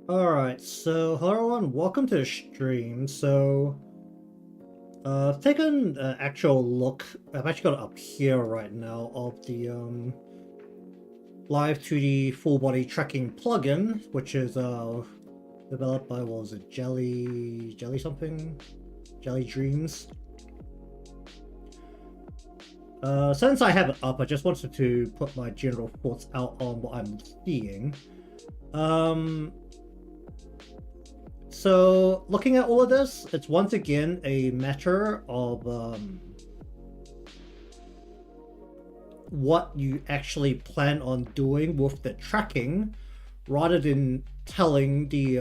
Alright, so hello everyone, welcome to the stream. I've taken an actual look, I've actually got it up here right now, of the Live 2D full body tracking plugin, which is developed by, what was it, Jelly something? Jelly Dreams. Since I have it up, I just wanted to put my general thoughts out on what I'm seeing. So looking at all of this, it's once again a matter of what you actually plan on doing with the tracking, rather than telling the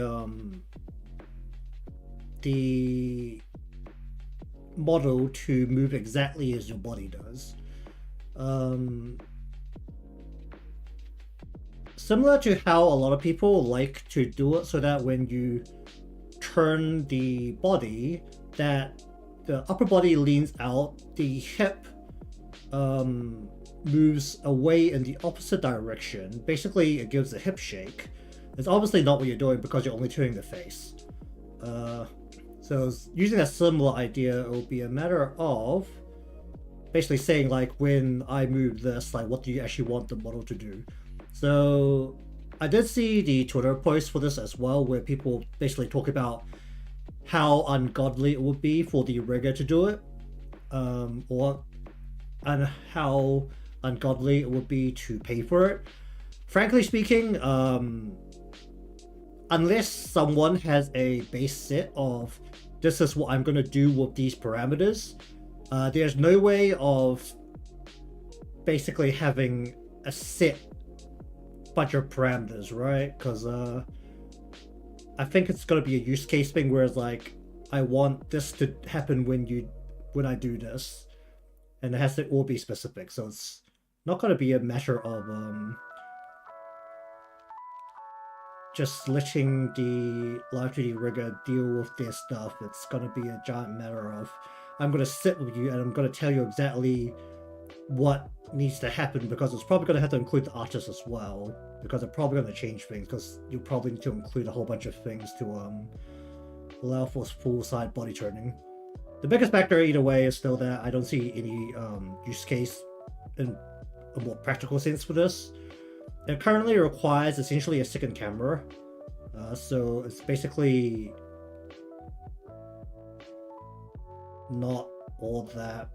model to move exactly as your body does. Similar to how a lot of people like to do it, so that when you turn the body, that the upper body leans out, the hip moves away in the opposite direction. Basically, it gives a hip shake. It's obviously not what you're doing because you're only turning the face. So using a similar idea, it will be a matter of basically saying, like, when I move this, like, what do you actually want the model to do? So I did see the Twitter post for this as well, where people basically talk about how ungodly it would be for the rigger to do it, and how ungodly it would be to pay for it. Frankly speaking, unless someone has a base set of this is what I'm going to do with these parameters, there's no way of basically having a set bunch of parameters, right? Because I think it's going to be a use case thing where it's like, I want this to happen when I do this, and it has to all be specific. So it's not going to be a matter of just letting the Live 2D rigger deal with their stuff. It's going to be a giant matter of, I'm going to sit with you and I'm going to tell you exactly what needs to happen, because it's probably going to have to include the artist as well, because they're probably going to change things, because you probably need to include a whole bunch of things to allow for full side body turning. The biggest factor either way is still that I don't see any use case in a more practical sense for this. It currently requires essentially a second camera, so it's basically not all that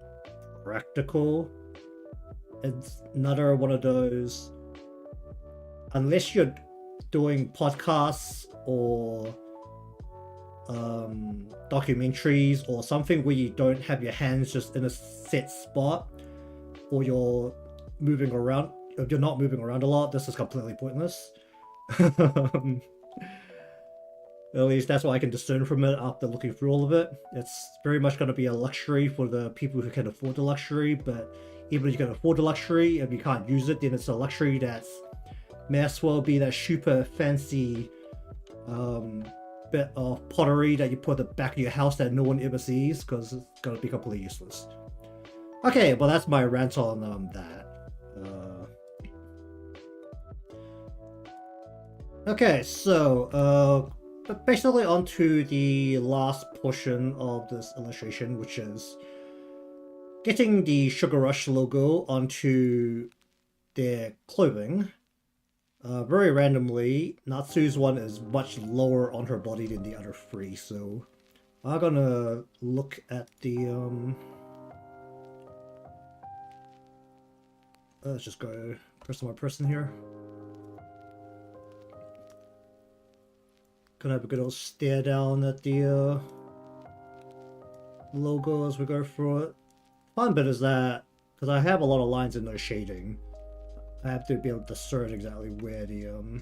practical. It's another one of those, unless you're doing podcasts or documentaries or something where you don't have your hands just in a set spot, or you're moving around, if you're not moving around a lot, this is completely pointless. At least that's what I can discern from it after looking through all of it. It's very much going to be a luxury for the people who can afford the luxury, but even if you can afford the luxury, if you can't use it, then it's a luxury that's may as well be that super fancy bit of pottery that you put at the back of your house that no one ever sees, because it's going to be completely useless. Okay, well, that's my rant on that. Okay, so basically onto the last portion of this illustration, which is getting the Sugar Rush logo onto their clothing. Very randomly, Natsu's one is much lower on her body than the other three, so I'm gonna look at the let's just go person by person here. Gonna have a good old stare down at the logo as we go through it. Fun bit is that, because I have a lot of lines in no shading, I have to be able to discern exactly where the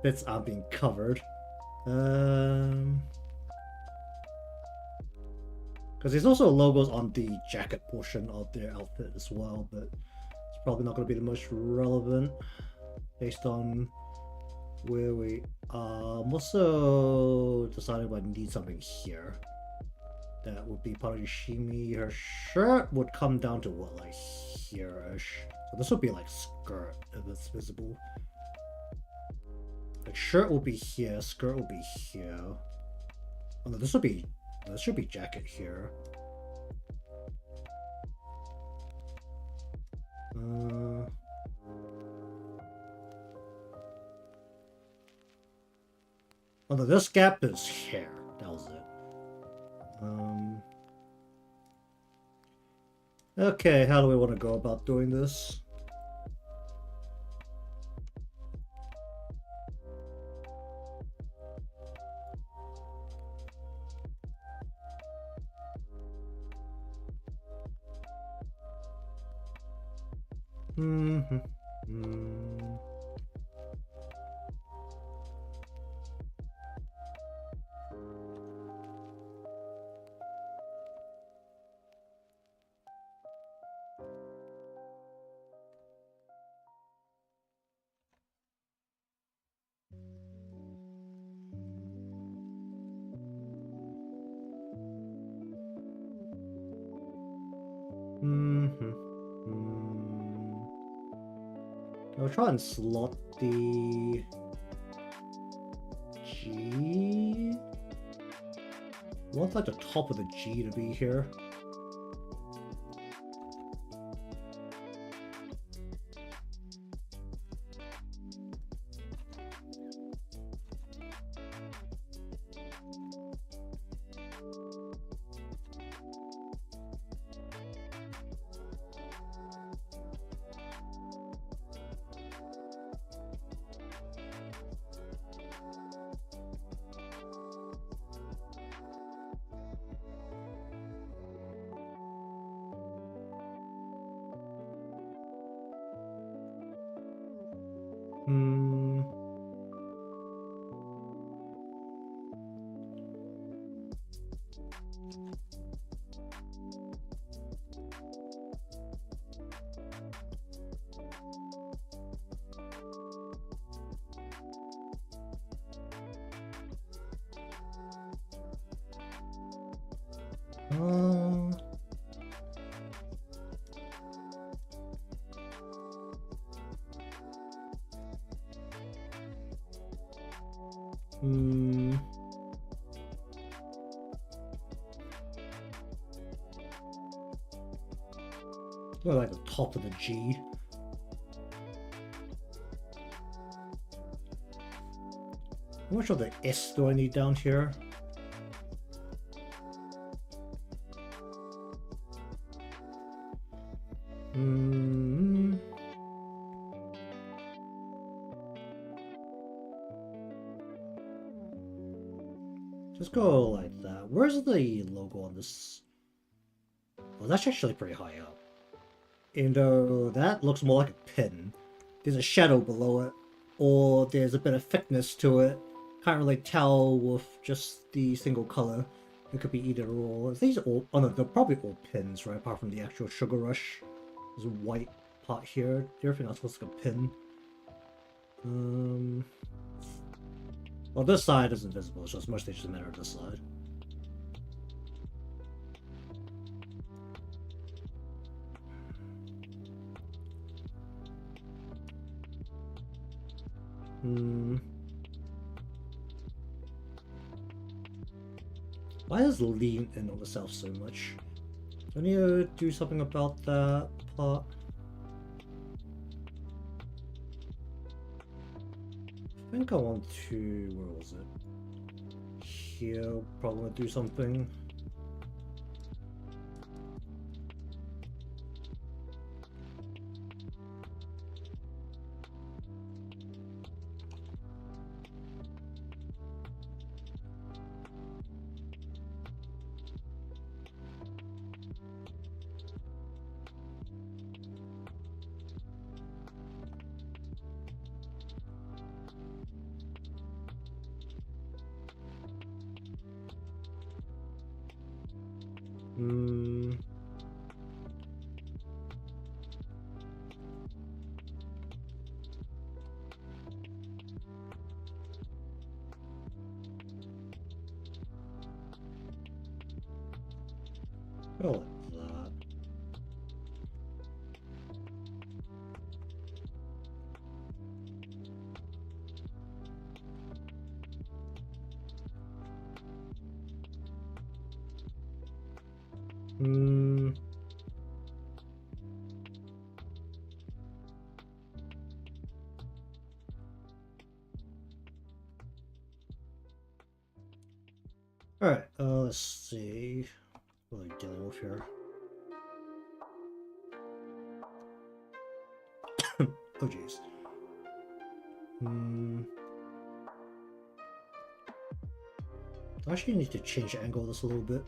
bits are being covered. Because there's also logos on the jacket portion of their outfit as well, but it's probably not going to be the most relevant based on where we are. I'm also deciding if I need something here. That would be part of Yoshimi. Her shirt would come down to what, like here-ish. So this would be like skirt if it's visible. Like shirt will be here, skirt will be here. Oh no, this should be jacket here. Oh no, this gap is hair. That was it. Okay, how do we want to go about doing this? I'll try and slot the G. I want like the top of the G to be here. Well, like the top of the G. How much of the S do I need down here? Just go like that. Where's the logo on this? Well, that's actually pretty high up. Even though that looks more like a pin. There's a shadow below it, or there's a bit of thickness to it. Can't really tell with just the single color. It could be either or. These are all, oh no, they're probably all pins, right? Apart from the actual Sugar Rush. There's a white part here. Everything else looks like a pin. Well, this side is invisible, so it's mostly just a matter of this side. Why does lean in on itself so much? Do I need to do something about that part? I think I want to... where was it? Here, probably want to do something. Go like that. Alright, let's see what we're dealing with here. Oh jeez. I actually need to change the angle of this a little bit.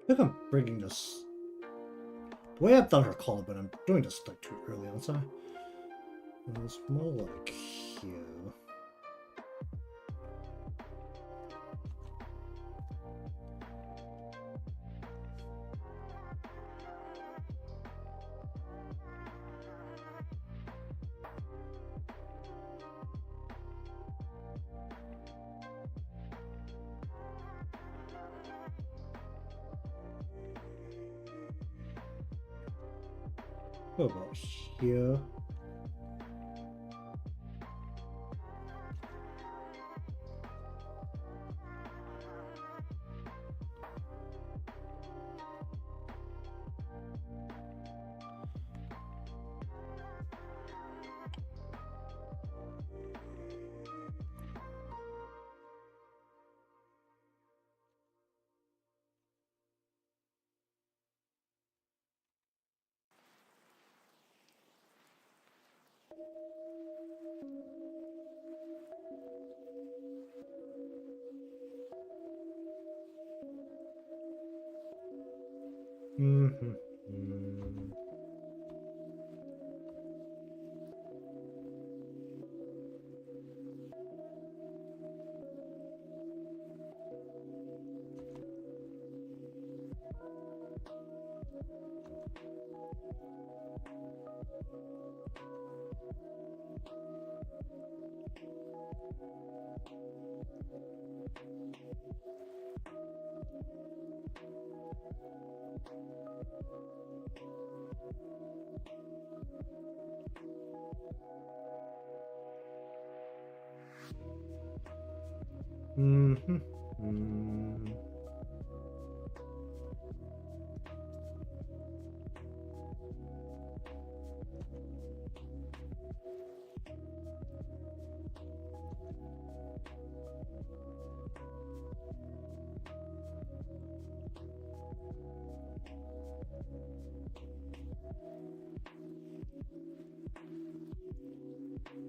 I think I'm bringing this. The way I've done her collar, but I'm doing this like too early, aren't I? It's more like here. What about here?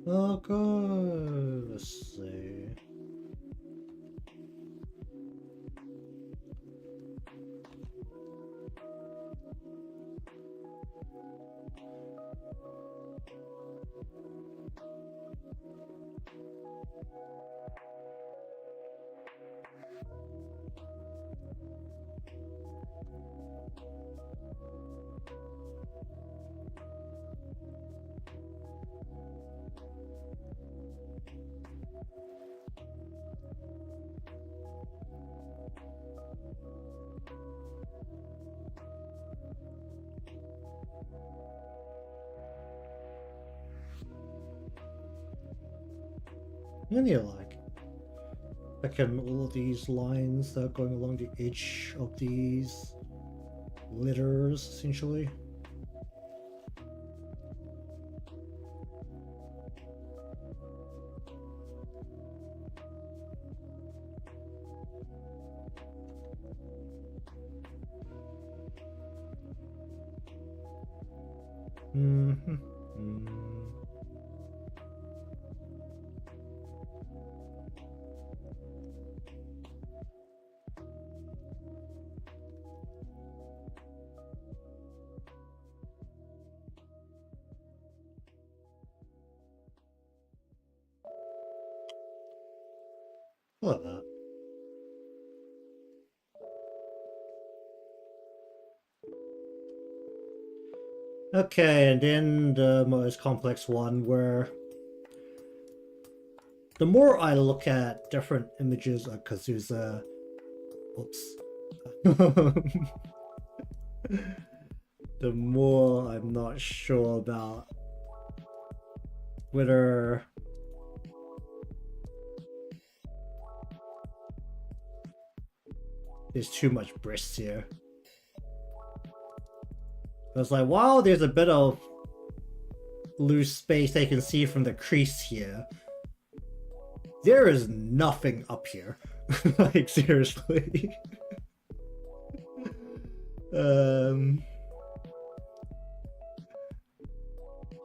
Oh god, let's see. And yeah, like all of these lines that are going along the edge of these letters, essentially. Look at that. Okay, and then the most complex one where the more I look at different images of Kazusa, oops, the more I'm not sure about whether there's too much breasts here. I was like, wow, there's a bit of loose space I can see from the crease here. There is nothing up here. Like, seriously.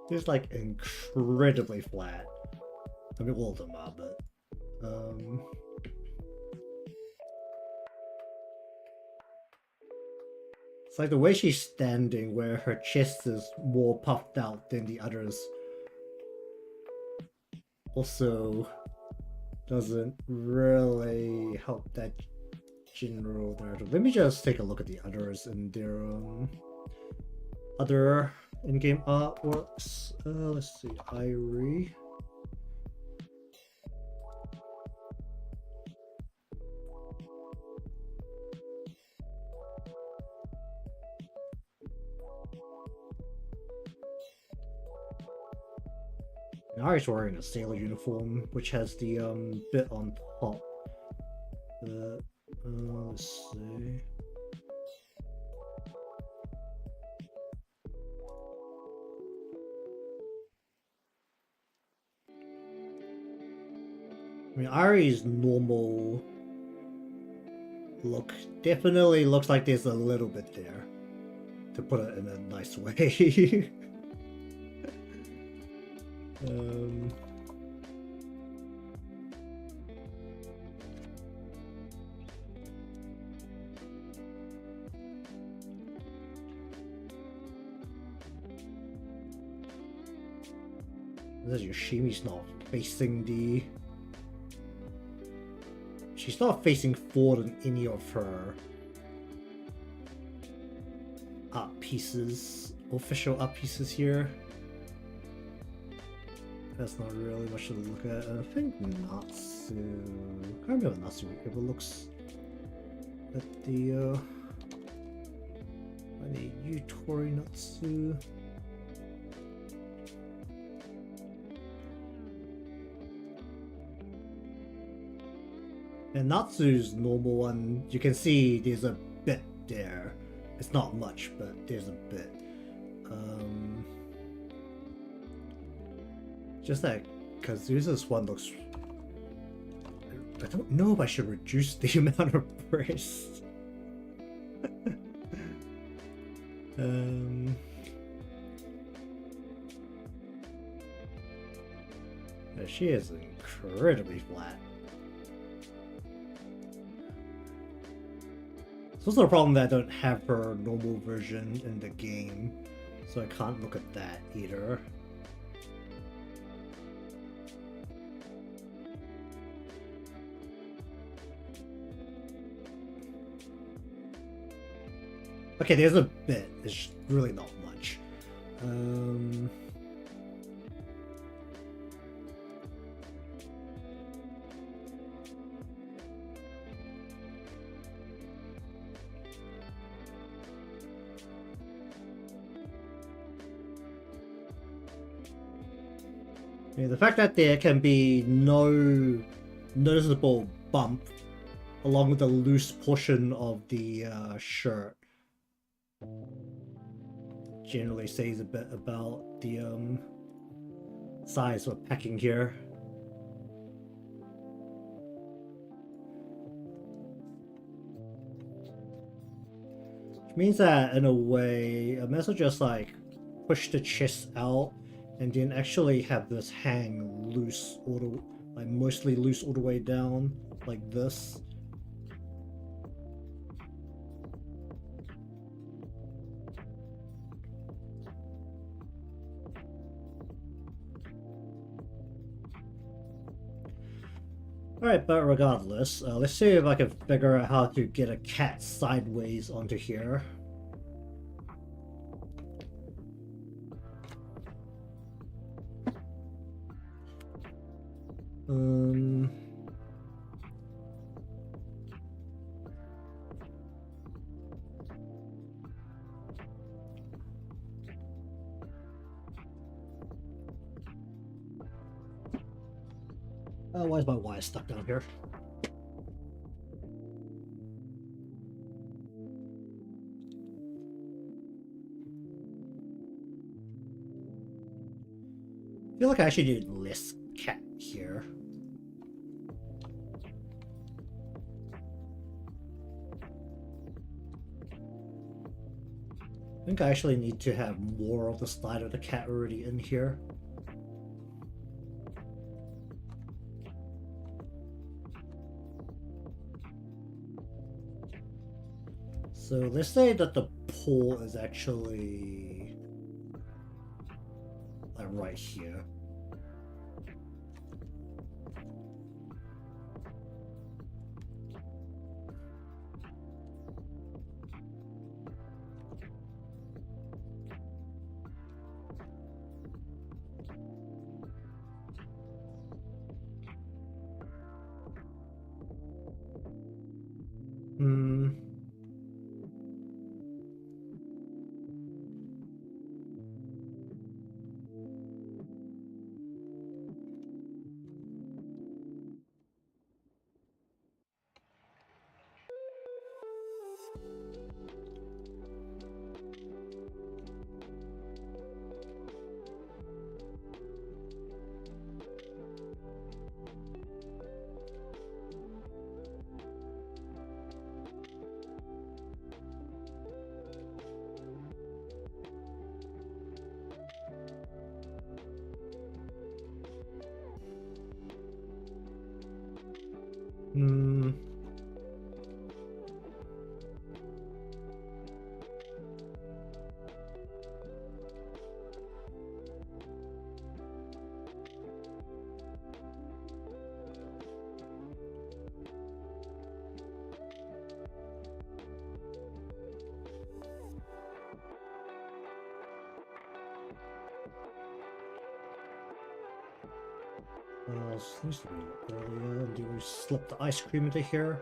It's like incredibly flat. I mean, all of them are, but it's like the way she's standing, where her chest is more puffed out than the others. Also, doesn't really help that general narrative. Let me just take a look at the others and their other in-game artworks. Let's see, Irie. Irie's wearing a sailor uniform, which has the bit on top. Let's see. I mean, Irie's normal look definitely looks like there's a little bit there, to put it in a nice way. This Yoshimi's not facing the... She's not facing forward in any of her art pieces, official art pieces here. That's not really much to look at. I think Natsu... I can't remember Natsu ever looks at the... Yutori Natsu... And Natsu's normal one, you can see there's a bit there. It's not much, but there's a bit. Just that Kazusa's one looks... I don't know if I should reduce the amount of breasts. She is incredibly flat. It's also a problem that I don't have her normal version in the game, so I can't look at that either. Okay, there's a bit. It's really not much. Yeah, the fact that there can be no noticeable bump along with the loose portion of the shirt generally says a bit about the size of packing here. Which means that in a way, I might as well just like push the chest out and then actually have this hang loose all the, like mostly loose all the way down like this. Alright, but regardless, let's see if I can figure out how to get a cat sideways onto here. Why is my wire stuck down here? I feel like I actually need less cat here. I think I actually need to have more of the slide of the cat already in here. So let's say that the pole is actually like right here. This needs to be earlier. And do we slip the ice cream into here?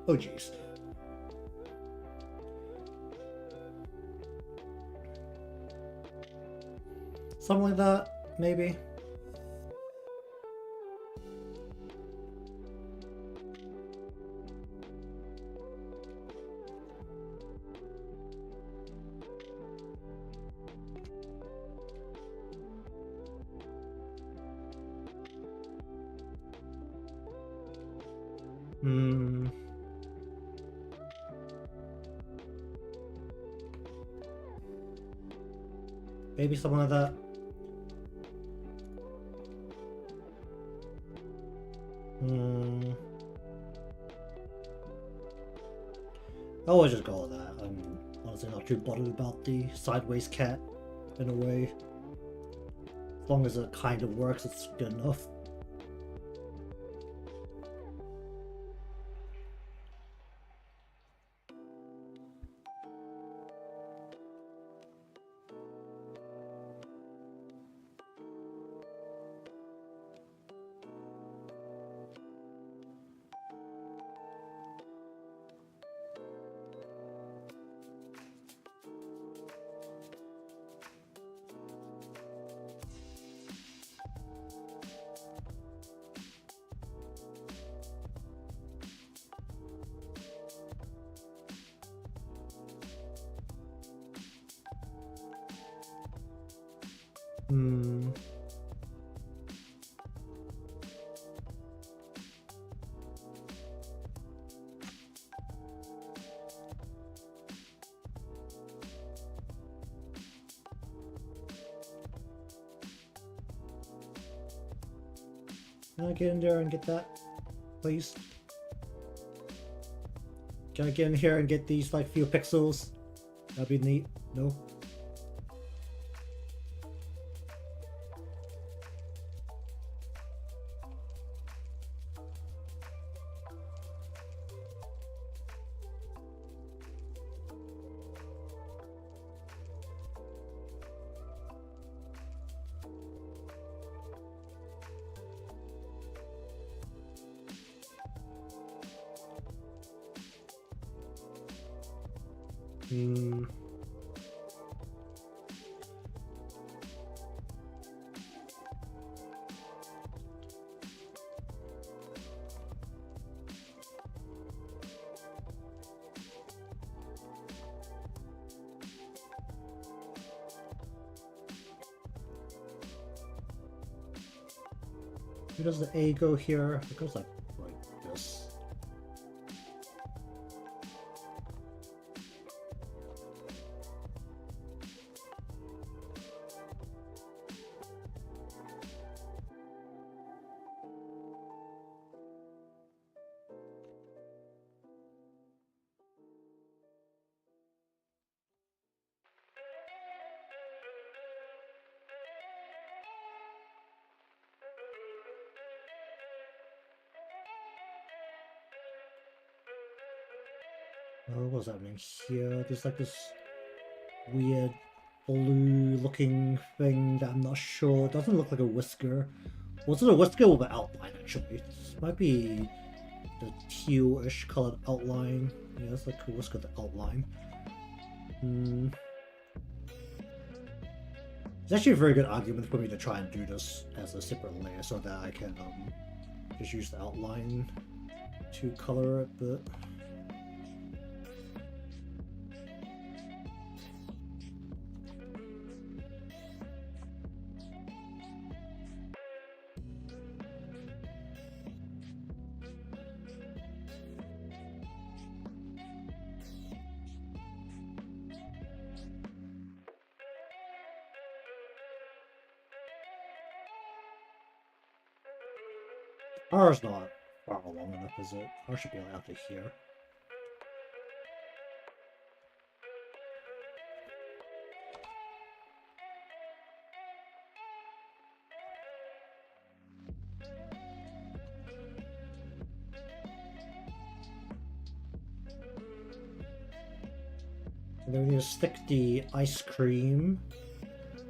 Oh jeez. Something like that, maybe. Maybe something like that. I'll just go with that. I'm honestly not too bothered about the sideways cat, in a way. As long as it kind of works, it's good enough. Can I get in there and get that, please? Can I get in here and get these like few pixels? That'd be neat. No? Hmm. Where does the A go here? It goes like this. Oh, what's happening here? There's like this weird blue looking thing that I'm not sure. It doesn't look like a whisker. Was it a whisker with an outline actually? This might be the teal-ish colored outline. Yeah, that's like a whisker with the outline. Hmm. It's actually a very good argument for me to try and do this as a separate layer so that I can just use the outline to color it, but R's not far long enough, is it? R should be like out to here. And then we need to stick the ice cream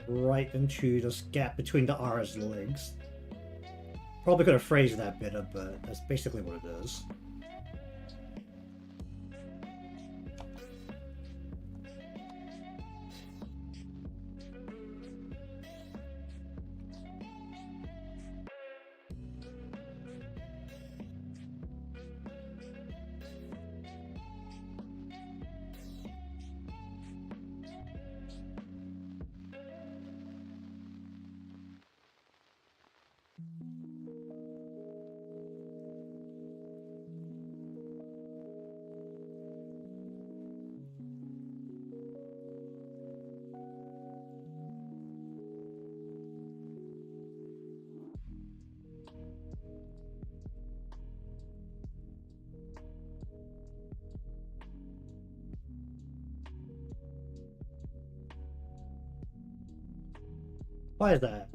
right into this gap between the R's legs. Probably could have phrased that better, but that's basically what it is. Why is that?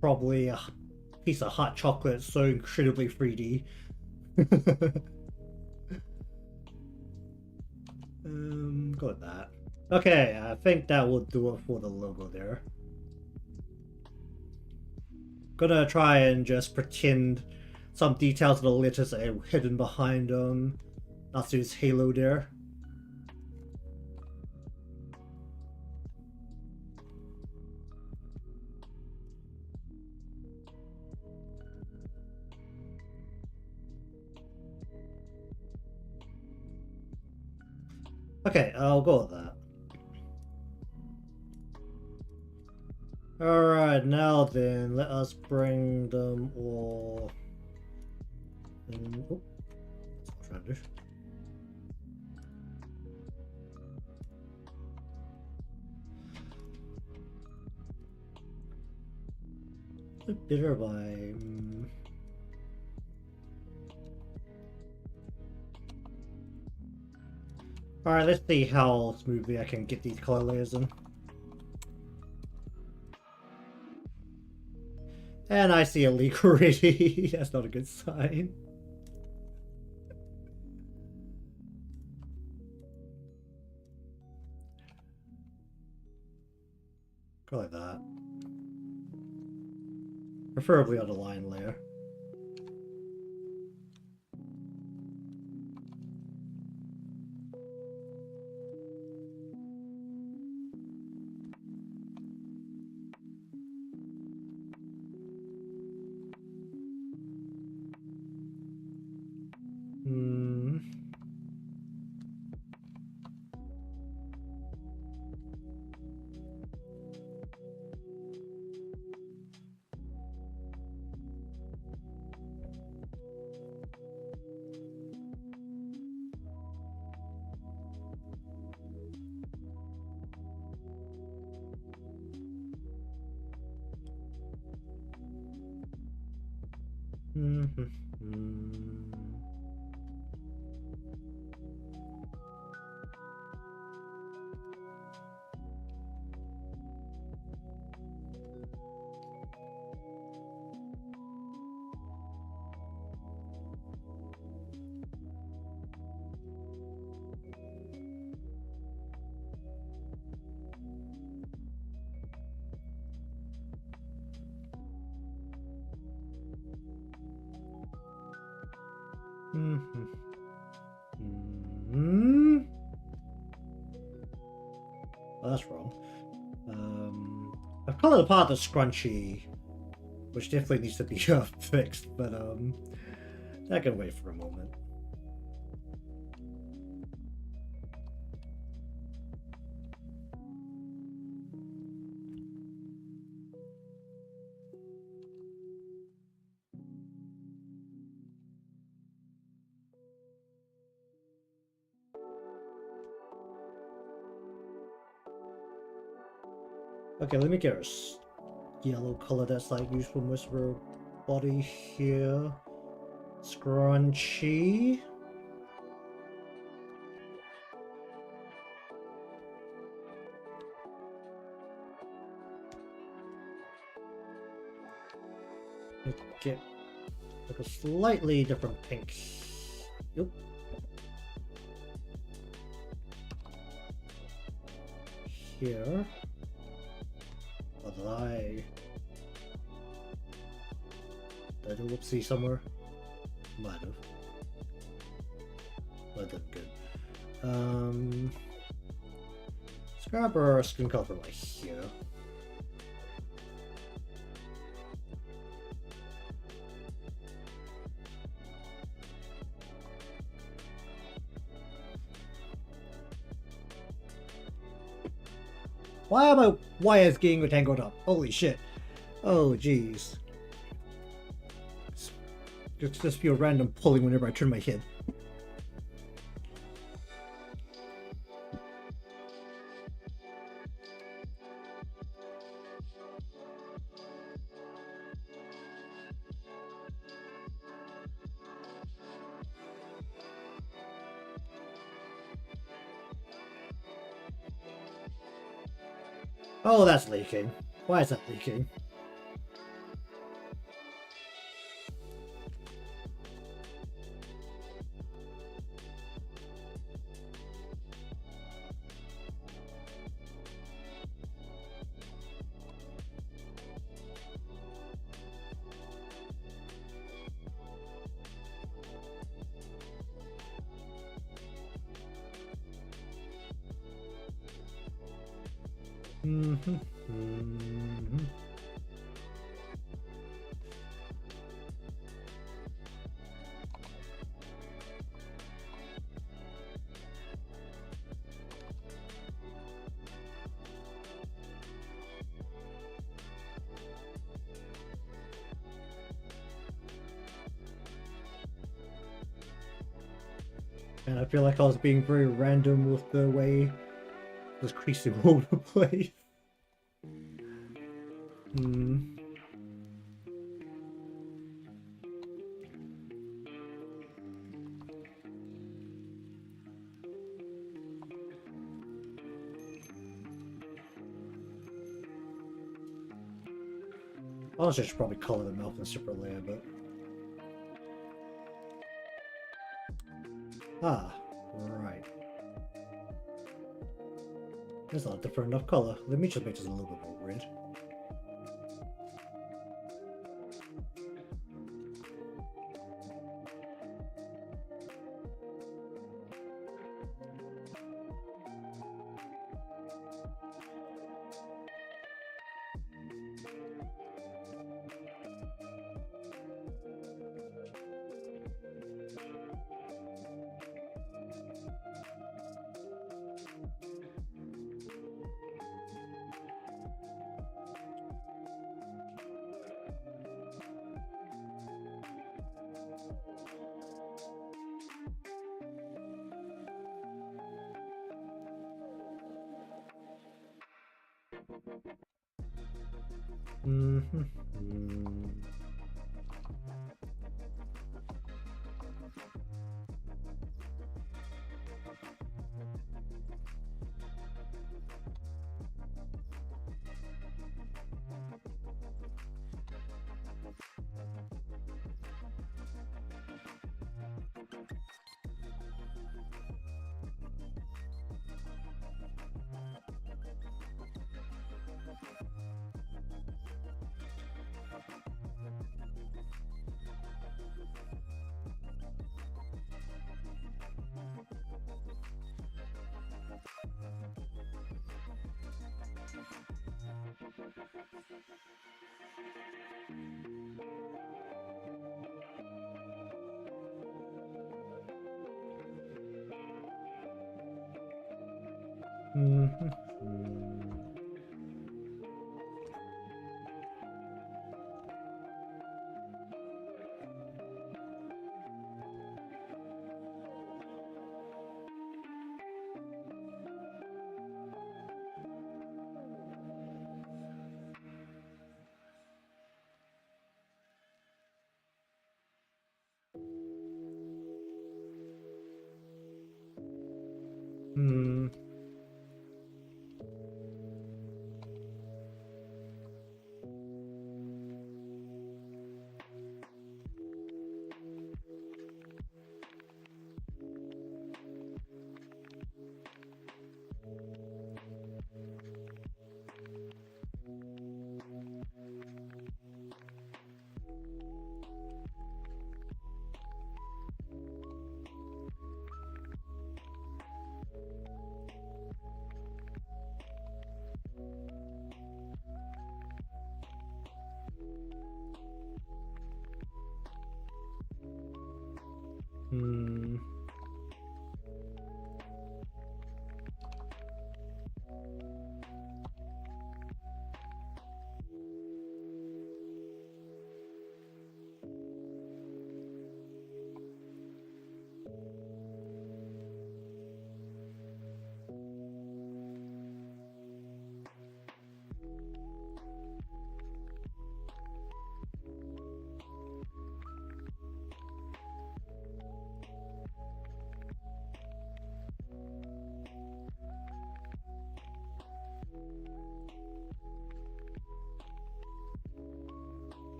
Probably a piece of hot chocolate so incredibly 3D. Go with that. Okay, I think that will do it for the logo there. Gonna try and just pretend some details of the letters are hidden behind Natsu's halo there. Okay, I'll go with that. Alright, now then, let us bring them all in. Oh, that's what I'm trying to do. A bitter by. Alright, let's see how smoothly I can get these color layers in. And I see a leak already. That's not a good sign. Go like that. Preferably on the line layer. Oh, that's wrong. I've colored apart the scrunchie, which definitely needs to be fixed, but that can wait for a moment. Okay, let me get a yellow color that's like used for most of our body here. Scrunchy. Get like a slightly different pink. Yep. Here. What did I do a whoopsie somewhere? Might have. That did good. Let's grab our skin color from like here. Why are my wires getting tangled up? Holy shit. Oh, jeez. It's just feel random pulling whenever I turn my head. Oh, that's leaking. Why is that leaking? And I feel like I was being very random with the way I was creasing all over the place. Honestly, I should probably color the mouth in a separate layer, but... Ah, right. That's not a different enough color. Let me just make this a little bit more red.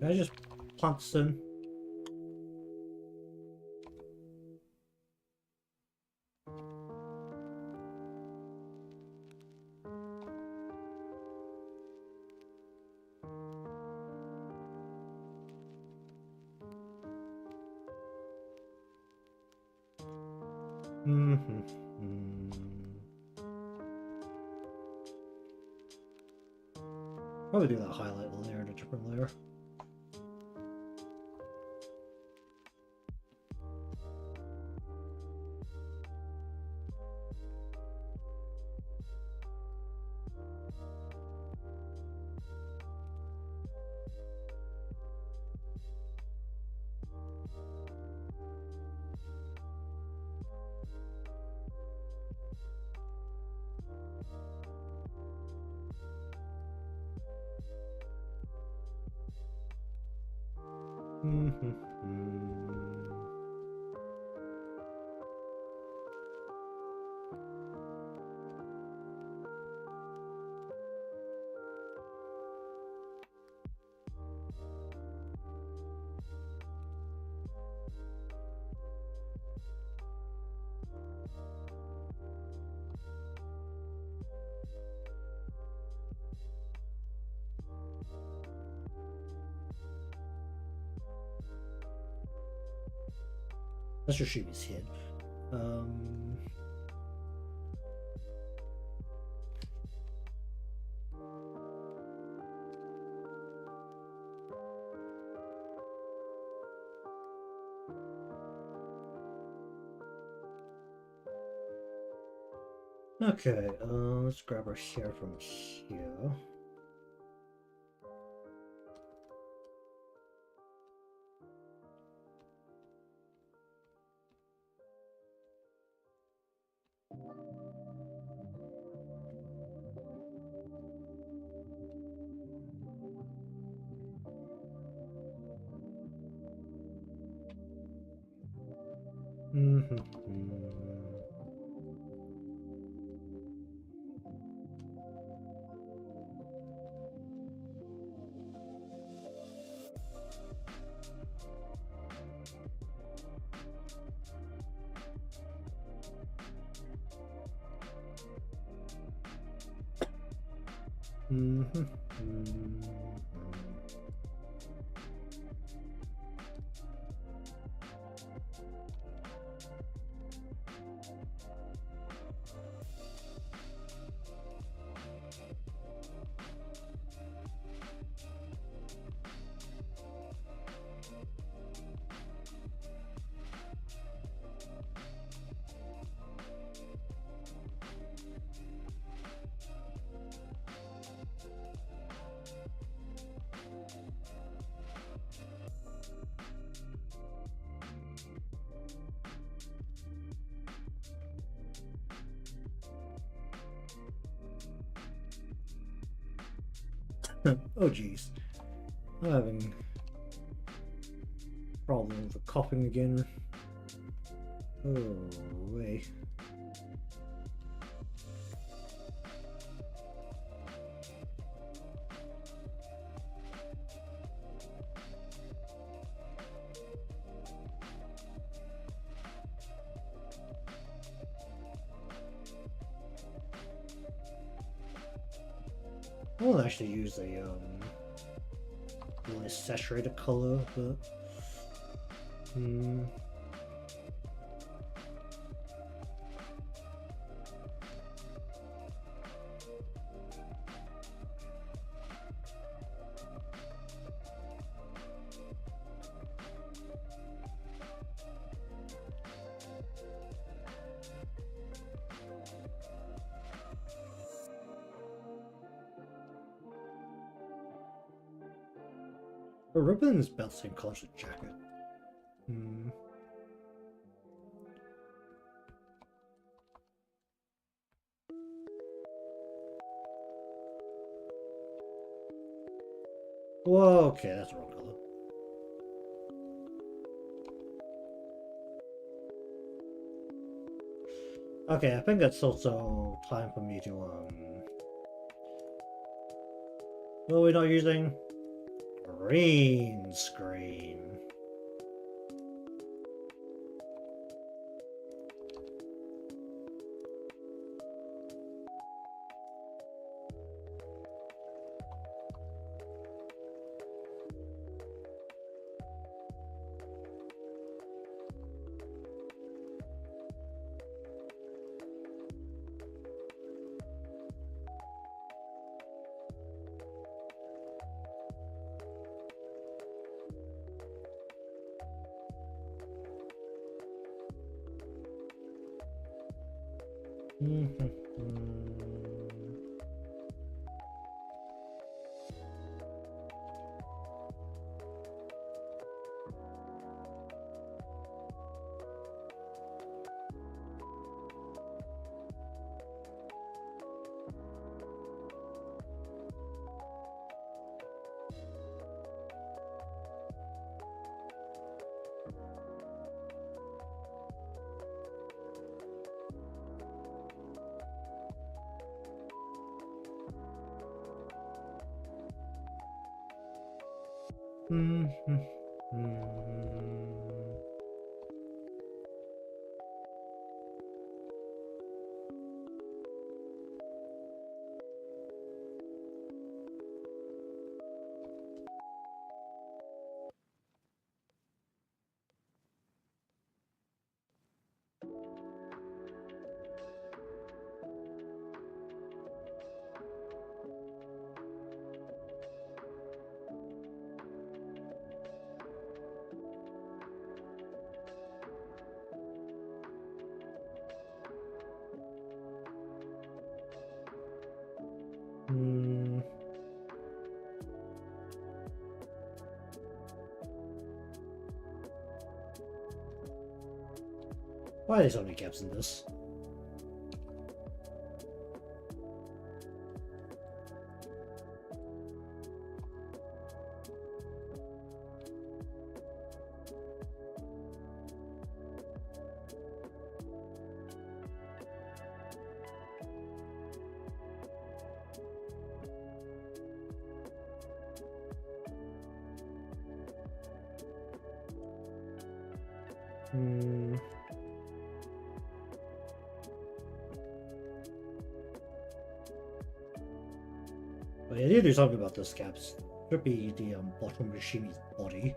Can I just plant this in? Probably do that highlight layer in a different layer. Let's just shoot his head. Okay, let's grab our hair from here. Oh geez, I'm having problems with coughing again. Oh wait. I won't actually use a really saturated color, but the ribbon is about the same color as the jacket. Whoa, okay, that's the wrong color. Okay, I think that's also time for me to what are we not using? Green screen. Why are there so many gaps in this? But yeah, I need to do something about this gaps. Should be the bottom of Shimi's body.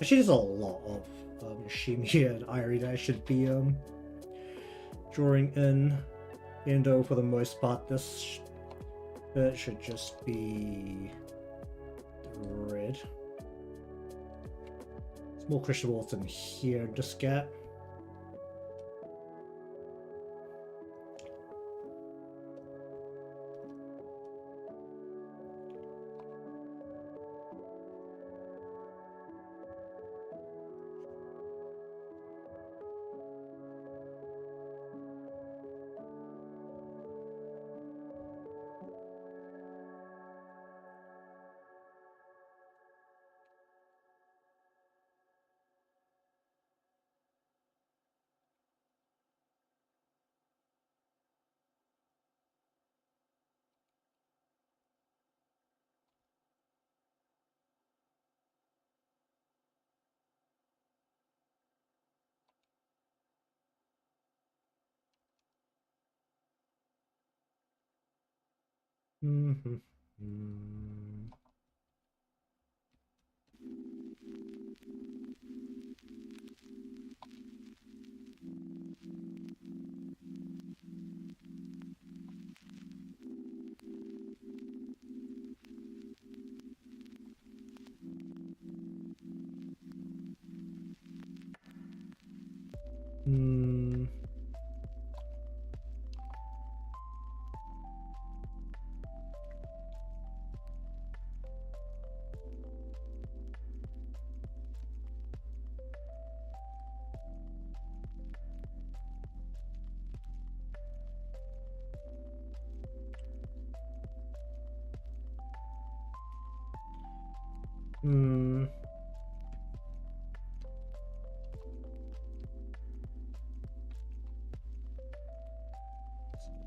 Actually, there's a lot of Shimi and Irie that I should be drawing in. Even though for the most part this bit should just be red. There's more crystal balls in here in this gap.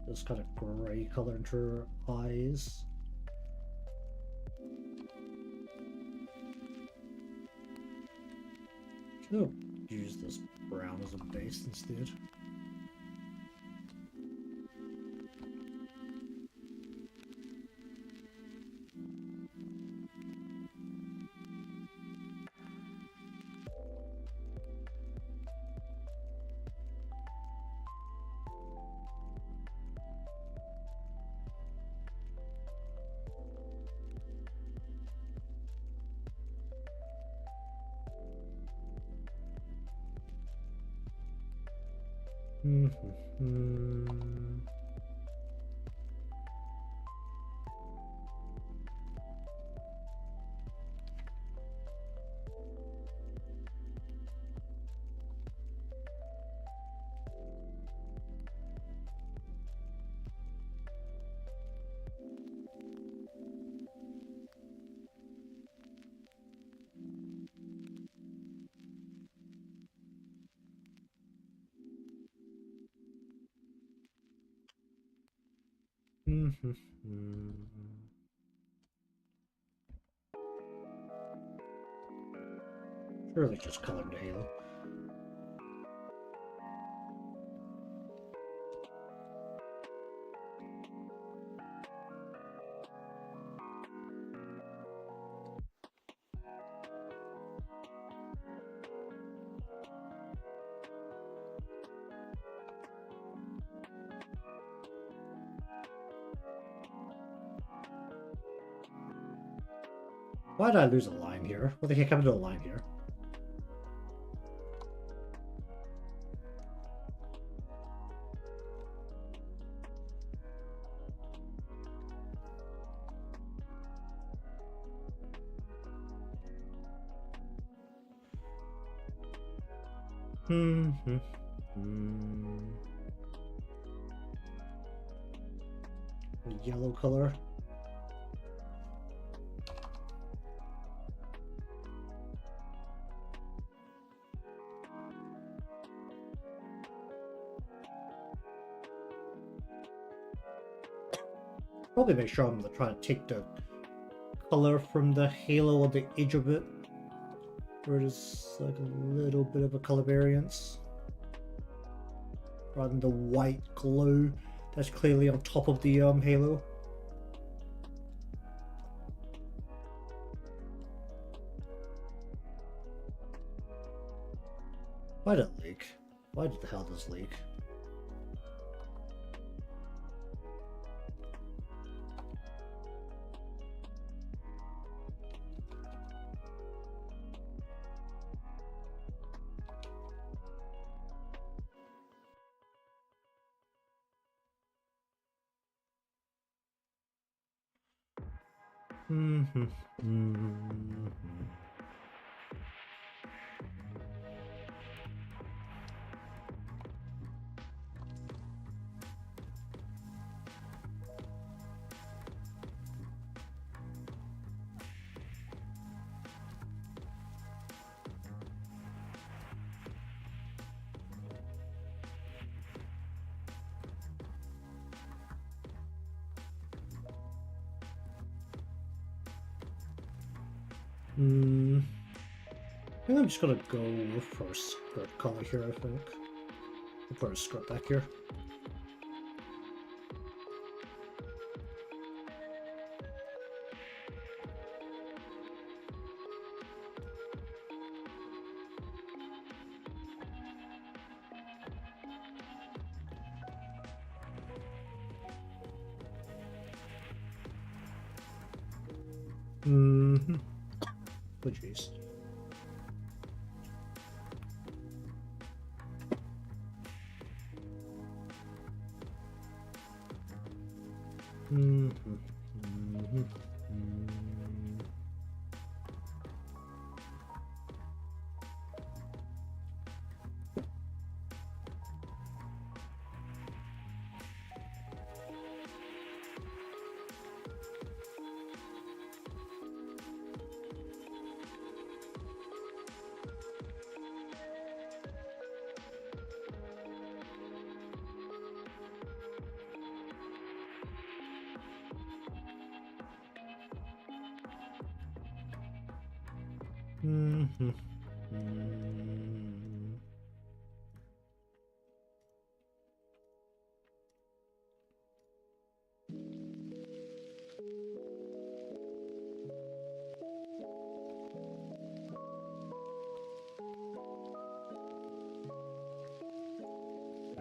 This kind of grey color into her eyes. No, use this brown as a base instead. Surely just colored the halo. Why did I lose a line here? What the heck happened to a line here? A yellow color. Probably make sure I'm going to try to take the color from the halo on the edge of it, where there's like a little bit of a color variance, rather than the white glow that's clearly on top of the halo. Why did it leak? Why did the hell does leak? I think I'm just gonna go for a skirt color here, I think. I'll put a skirt back here. Oh jeez.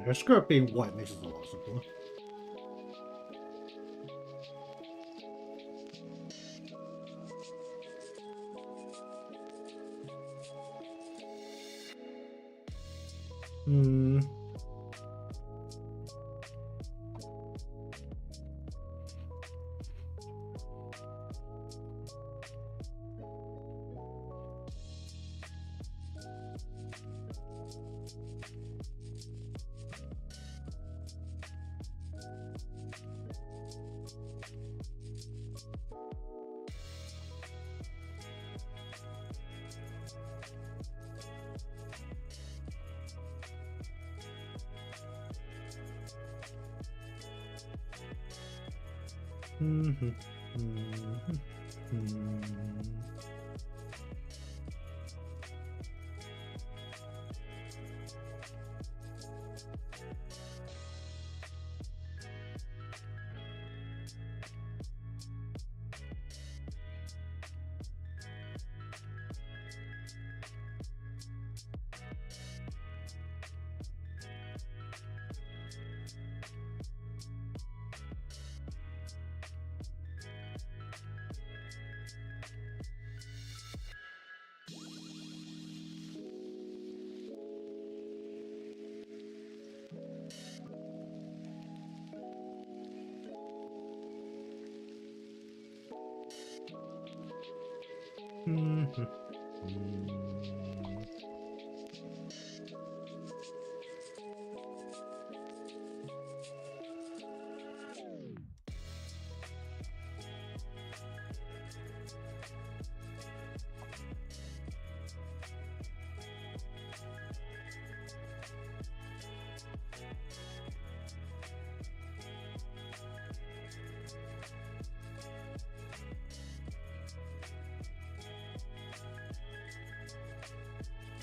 Her skirt being white makes it a lot simpler. Hmm.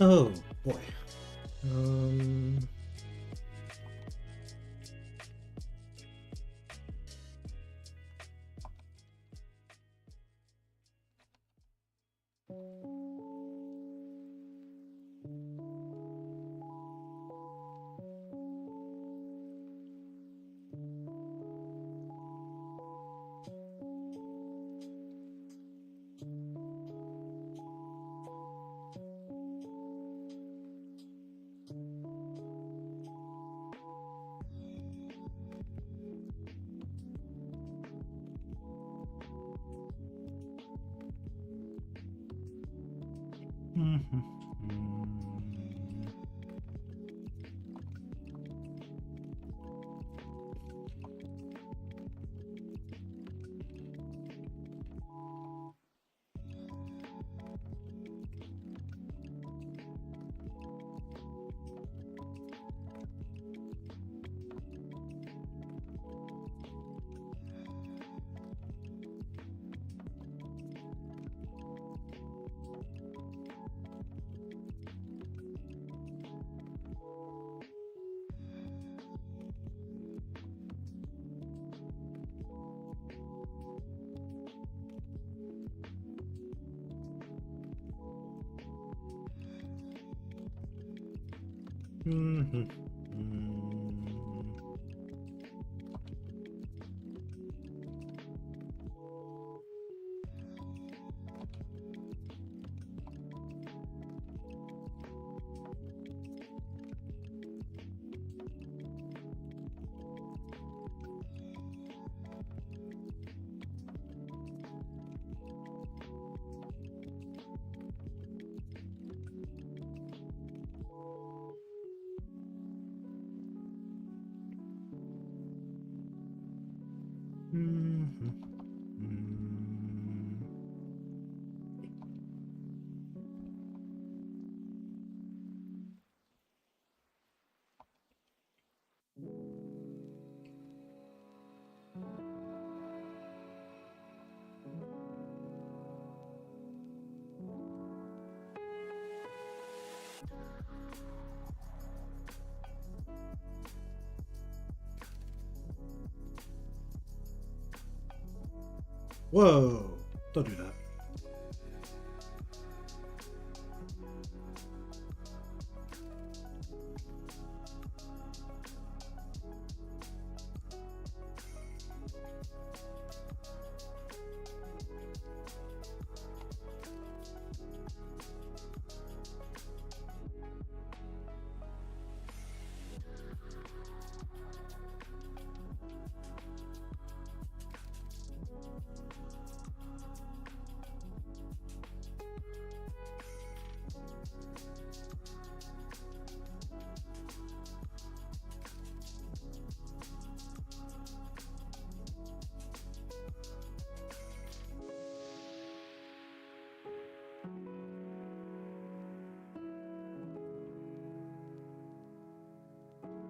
Oh boy. Whoa! Don't do that.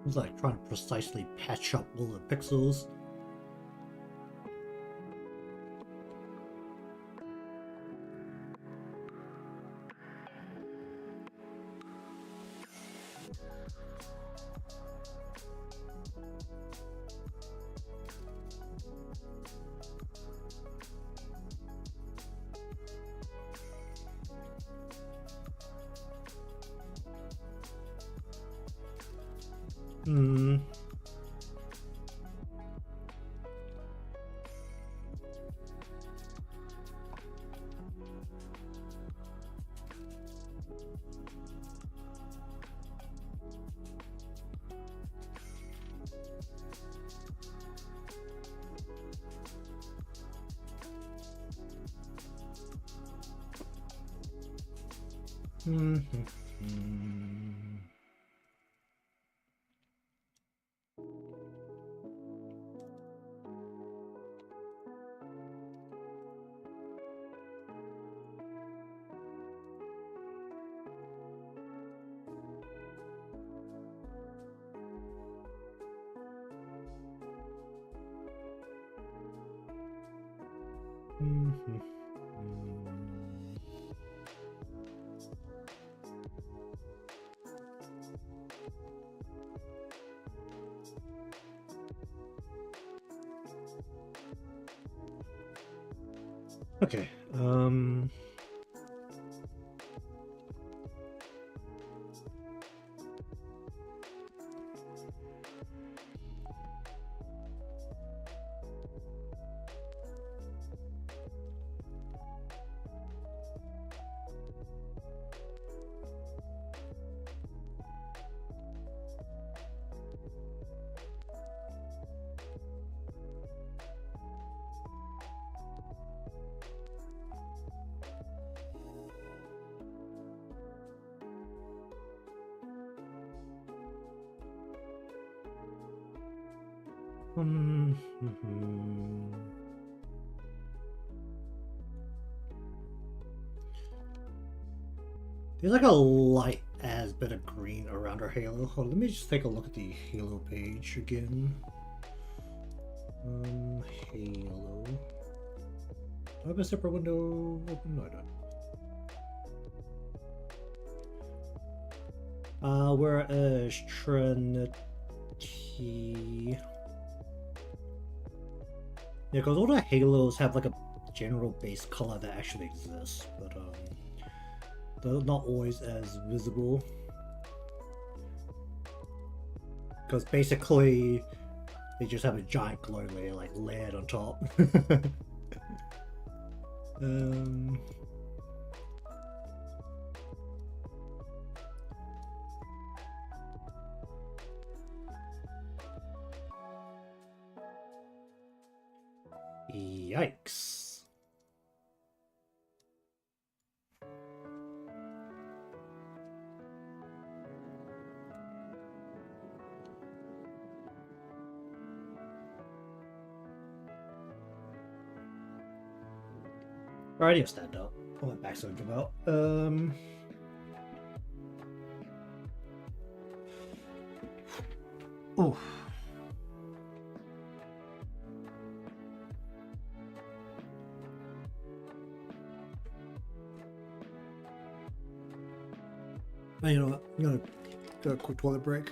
was like trying to precisely patch up all the pixels. Okay, there's like a light as bit of green around her halo. Hold on, let me just take a look at the halo page again. Halo. Do I have a separate window open? No, I don't. Where is Trinity? Yeah, because all the halos have like a general base color that actually exists, but they're not always as visible. Because basically, they just have a giant glow layer like layered on top. Yikes. Alright, I'll stand up. Pull my back so I give out. Oof. You know what? I'm gonna do a quick toilet break.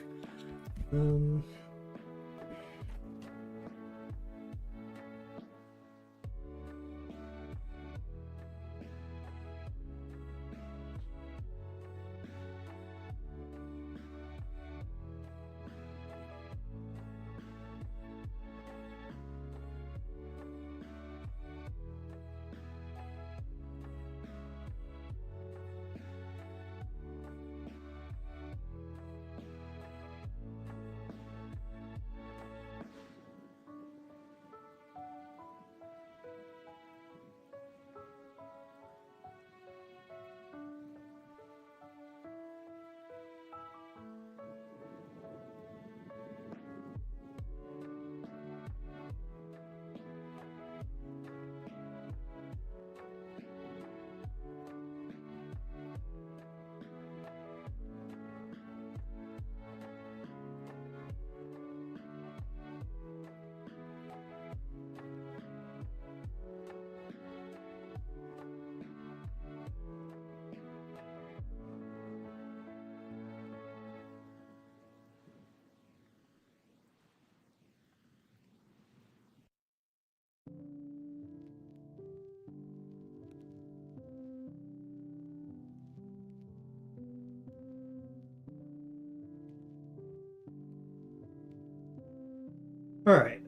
Alright,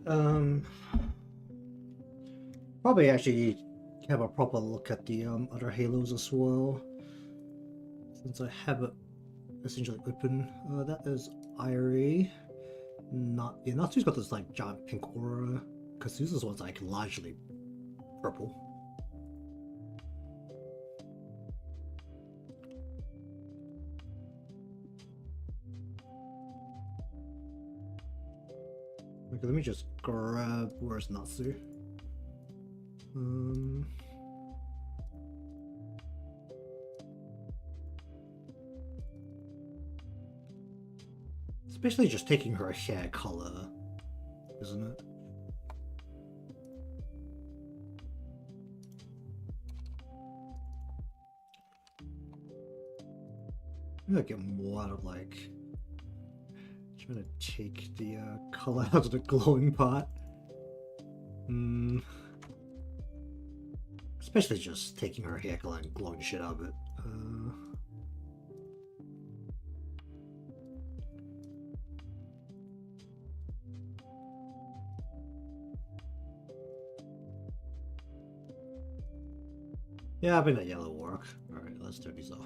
probably actually have a proper look at the other halos as well, since I have it essentially open. That is Irie. Natsu's got this like giant pink aura. Kazusa's one's like largely purple. Okay, let me just grab where's Natsu. Especially just taking her hair color, isn't it? I'm gonna get more out of like trying to take the color out of the glowing part. Especially just taking her hair color and glowing shit out of it. Yeah, I think that yellow work. Alright, let's turn these off.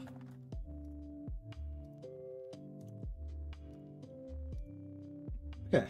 Okay.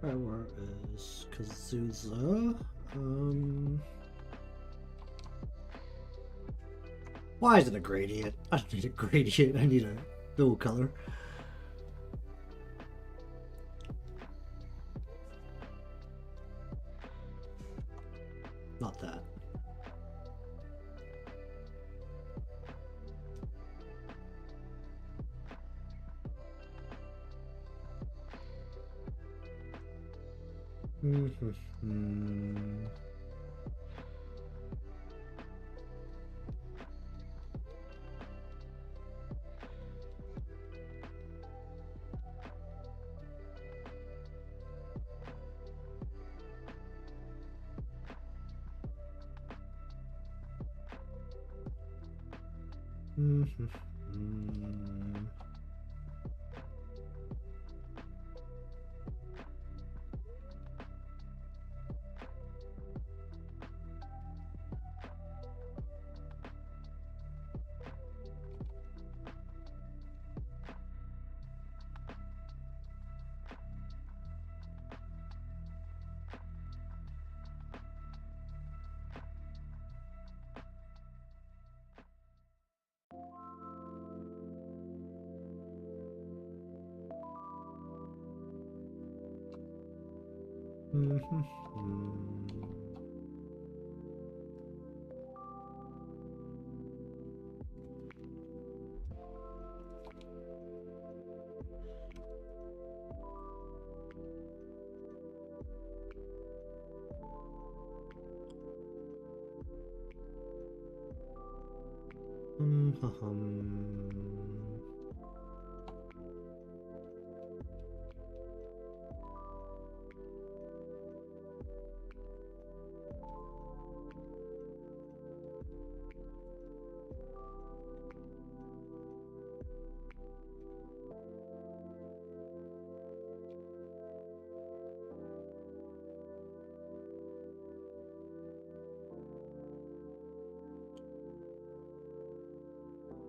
Alright, where is Kazusa? Why is it a gradient? I don't need a gradient, I need a fill color. Not that.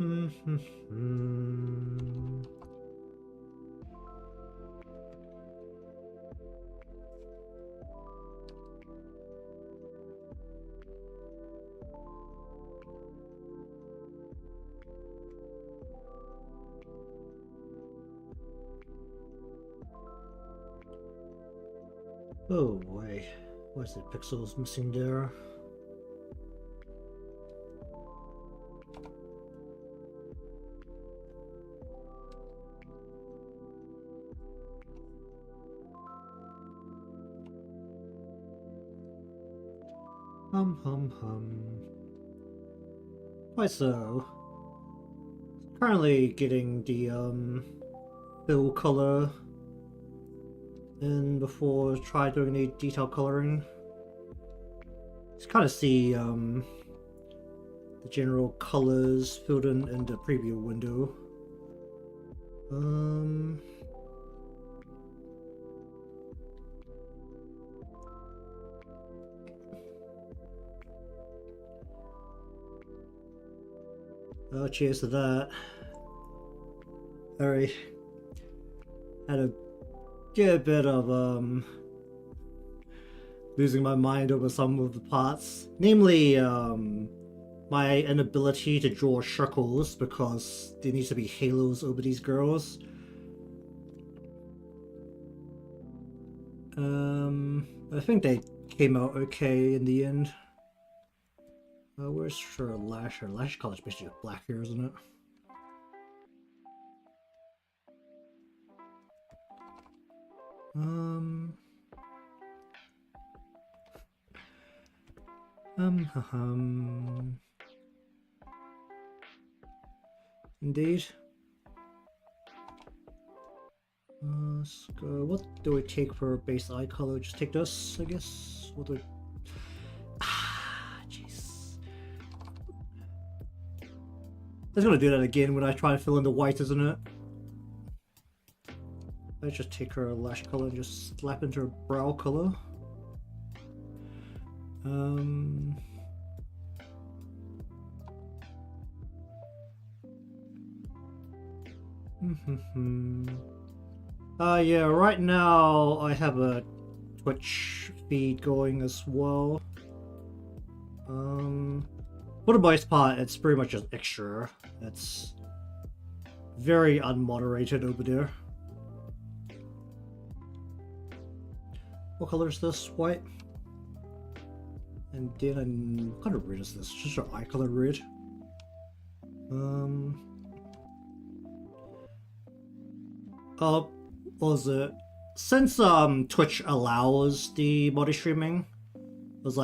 Oh boy, why is the pixels missing there? Hum. Why so? Currently getting the fill color in before try doing any detail coloring. Just kind of see the general colors filled in the preview window. Oh, cheers to that. Alright. Had a good bit of losing my mind over some of the parts. Namely, my inability to draw circles because there needs to be halos over these girls. I think they came out okay in the end. Where's her lash? Her lash color is basically black here, isn't it? Indeed. Let's go. What do we take for base eye color? Just take this, I guess. What do we... jeez. I was gonna do that again when I try to fill in the white, isn't it? Let's just take her lash color and just slap into her brow color. Yeah, right now I have a Twitch feed going as well. For the most part, it's pretty much just extra. It's very unmoderated over there. What color is this? White. And then what kind of red is this? Just your eye color red. What was it? Since Twitch allows the body streaming, it was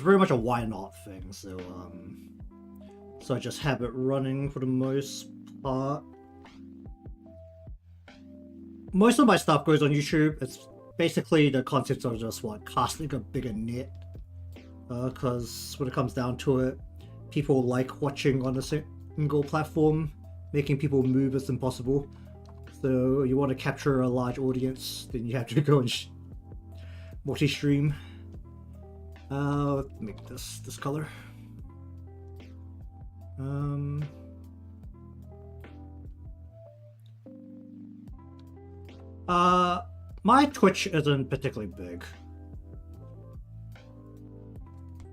very much a why not thing. So I just have it running for the most part. Most of my stuff goes on YouTube. It's basically the concepts are just casting a bigger net. Because when it comes down to it, people like watching on a single platform, making people move as impossible. So you want to capture a large audience, then you have to go and multi-stream. Make this color. My Twitch isn't particularly big.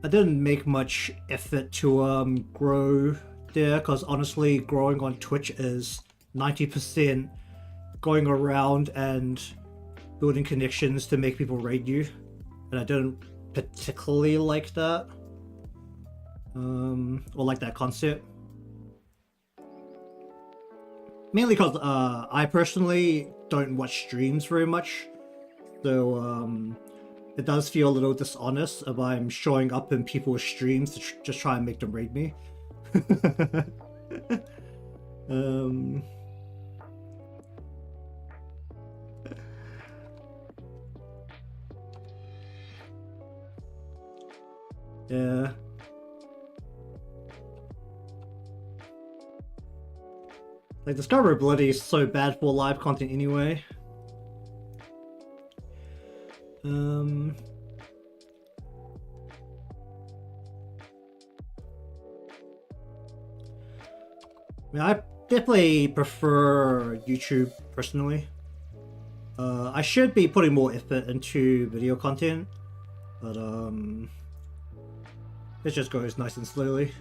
I didn't make much effort to grow there, because honestly, growing on Twitch is 90% going around and building connections to make people raid you, and I don't particularly like that, or like that concept. Mainly because I personally don't watch streams very much, so it does feel a little dishonest if I'm showing up in people's streams to just try and make them raid me. Yeah. Like, discoverability is so bad for live content anyway. mean, I definitely prefer YouTube personally. I should be putting more effort into video content, but it just goes nice and slowly.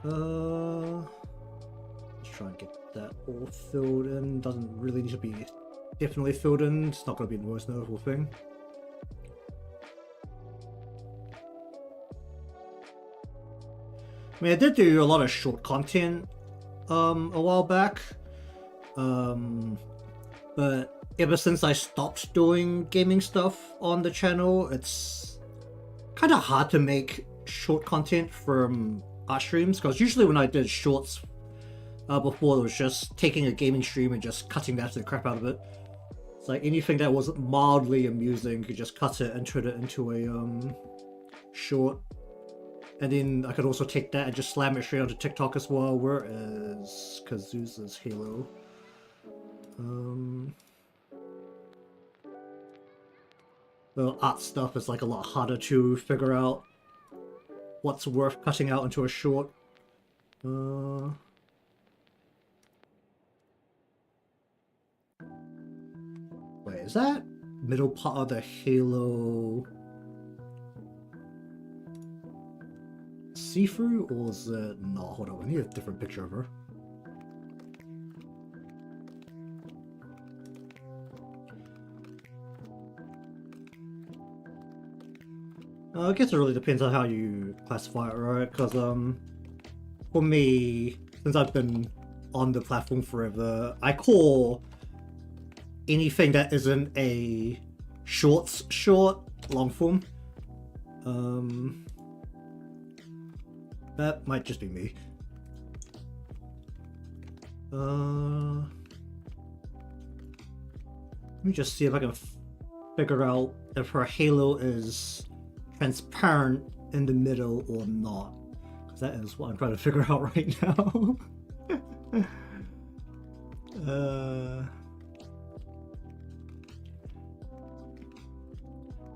Let's try and get that all filled in. Doesn't really need to be definitely filled in. It's not going to be the most notable thing. I mean, I did do a lot of short content a while back, but ever since I stopped doing gaming stuff on the channel, it's kind of hard to make short content from art streams, because usually when I did shorts before, it was just taking a gaming stream and just cutting the absolute crap out of it. It's like anything that was mildly amusing, you could just cut it and turn it into a short. And then I could also take that and just slam it straight onto TikTok as well. Where is Kazuza's Halo? The art stuff is like a lot harder to figure out what's worth cutting out into a short. Wait, is that middle part of the Halo see-through, or is it not? Hold on, I need a different picture of her. I guess it really depends on how you classify it, right? Because for me, since I've been on the platform forever, I call anything that isn't a short long form. That might just be me. Let me just see if I can figure out if her halo is transparent in the middle or not, because that is what I'm trying to figure out right now.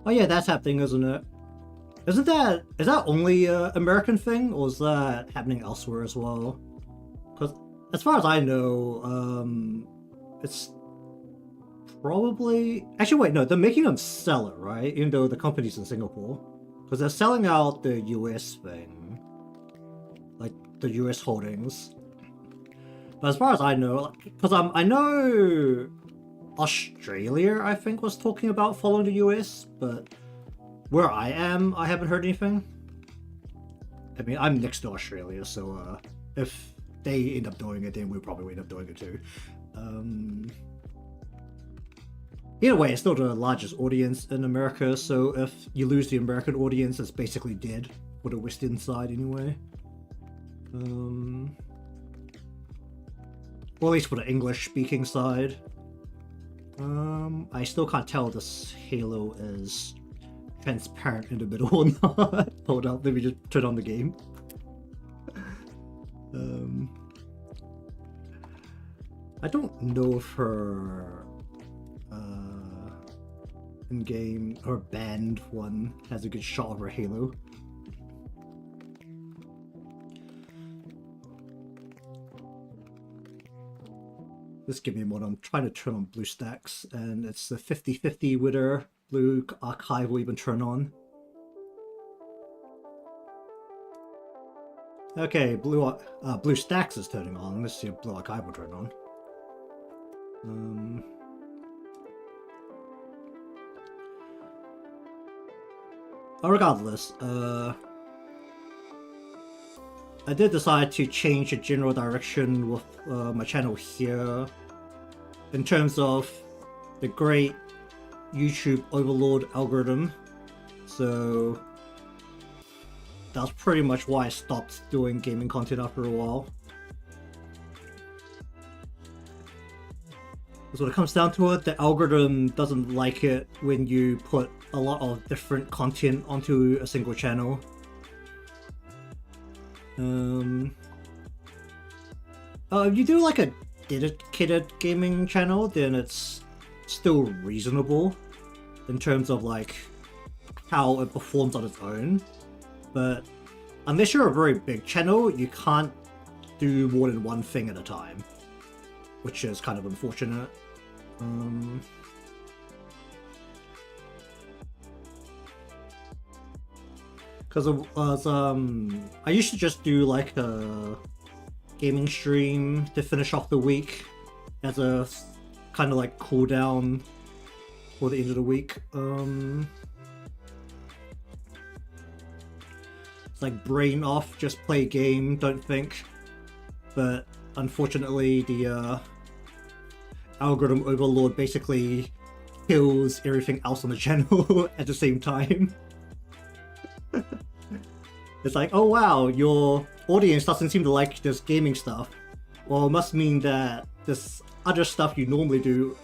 Oh yeah, that's happening, isn't it? Is that only an American thing, or is that happening elsewhere as well? Because as far as I know, it's probably... Actually, wait, no, they're making them sell it, right? Even though the company's in Singapore. Because they're selling out the US thing. Like, the US holdings. But as far as I know, because I know Australia, I think, was talking about following the US, but where I am, I haven't heard anything. I mean, I'm next to Australia, so if they end up doing it, then we'll probably end up doing it too. Either way, it's still the largest audience in America, so if you lose the American audience, it's basically dead for the Western side anyway. Or at least for the English-speaking side. I still can't tell if this Halo is transparent in the middle or not. Hold up, let me just turn on the game. I don't know if her in-game or banned one has a good shot of her Halo. Just give me a moment. I'm trying to turn on BlueStacks, and it's the 50/50 whether Blue Archive will even turn on. Okay, BlueStacks is turning on. Let's see if Blue Archive will turn on. Regardless, I did decide to change the general direction with my channel here in terms of the great YouTube overlord algorithm. So that's pretty much why I stopped doing gaming content after a while. Because when it comes down to it, the algorithm doesn't like it when you put a lot of different content onto a single channel. If you do like a dedicated gaming channel, then it's still reasonable in terms of like how it performs on its own. But unless you're a very big channel, you can't do more than one thing at a time, which is kind of unfortunate. Because I used to just do like a gaming stream to finish off the week as a kind of like cool down for the end of the week. It's like brain off, just play game, don't think. But unfortunately, the algorithm overlord basically kills everything else on the channel at the same time. It's like, oh wow, your audience doesn't seem to like this gaming stuff. Well, it must mean that this other stuff you normally do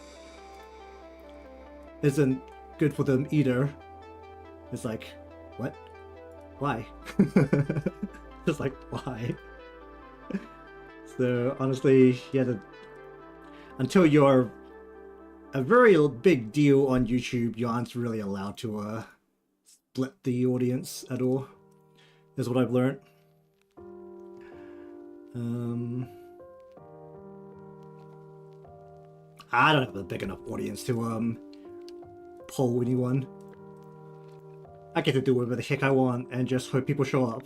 isn't good for them either. It's like, what? Why? It's like, why? So honestly, yeah, until you're a very big deal on YouTube, you aren't really allowed to split the audience at all, is what I've learned. I don't have a big enough audience to poll anyone. I get to do whatever the heck I want and just hope people show up.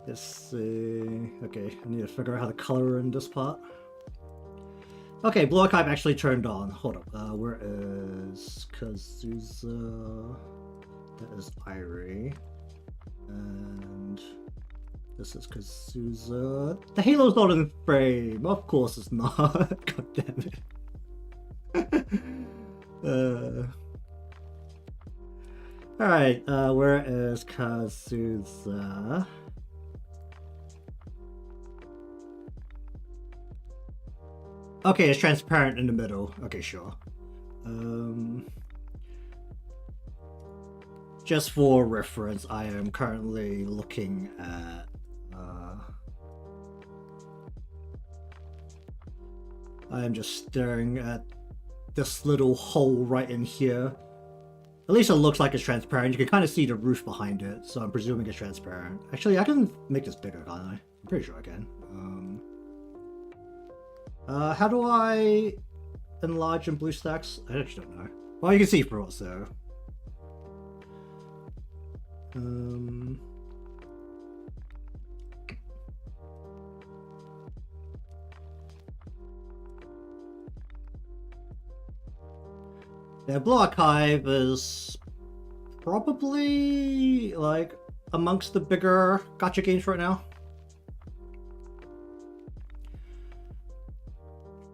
Let's see. Okay, I need to figure out how to color in this part. Okay, Blue Archive actually turned on. Hold up. Where is Kazuza? That is Irie. And this is Kazuza. The Halo's not in frame. Of course it's not. God damn it. Alright, where is Kazuza? Okay, it's transparent in the middle. Okay, sure. Just for reference, I am currently looking at I am just staring at this little hole right in here. At least it looks like it's transparent. You can kind of see the roof behind it, so I'm presuming it's transparent. Actually, I can make this bigger, can't I? I'm pretty sure I can. How do I enlarge in BlueStacks? I actually don't know. Well, you can see for also. Yeah, Blue Archive is probably like amongst the bigger gacha games right now.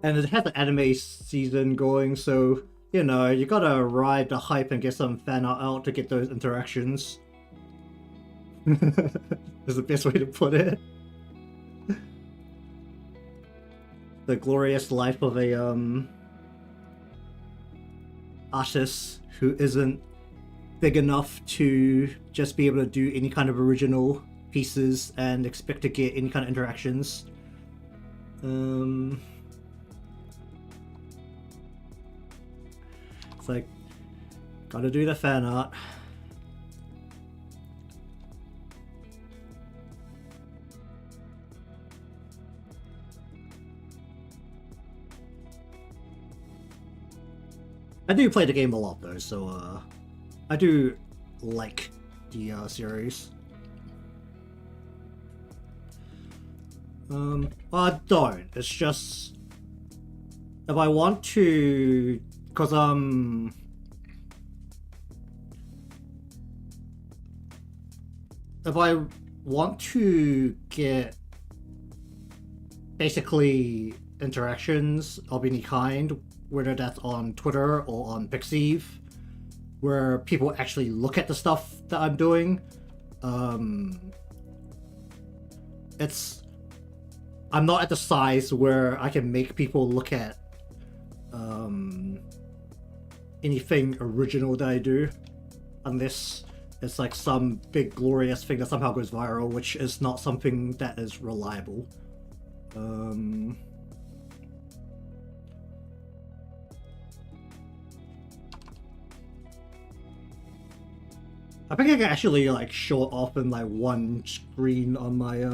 And it has an anime season going, so, you know, you gotta ride the hype and get some fan art out to get those interactions. Is the best way to put it. The glorious life of a, artist who isn't big enough to just be able to do any kind of original pieces and expect to get any kind of interactions. It's like, gotta do the fan art. I do play the game a lot though, so I do like the series. Well, I don't. It's just if I want to, because if I want to get basically interactions of any kind, whether that's on Twitter or on Pixiv, where people actually look at the stuff that I'm doing, I'm not at the size where I can make people look at anything original that I do, unless it's like some big glorious thing that somehow goes viral, which is not something that is reliable. I think I can actually like show it off in like one screen on my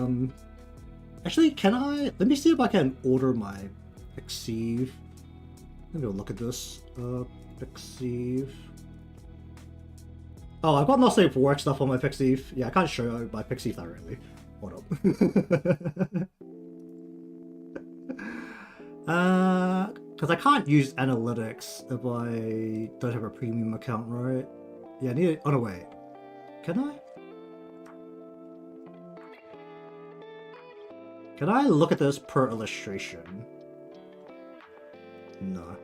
Actually, can I? Let me see if I can order my Pixiv. Let me look at this. Pixiv. Oh, I've got no safe for work stuff on my Pixiv. Yeah, I can't show my Pixiv directly. Hold up. Because I can't use analytics if I don't have a premium account, right? Yeah, I need it. Oh no, wait. Can I? Can I look at this per illustration? No.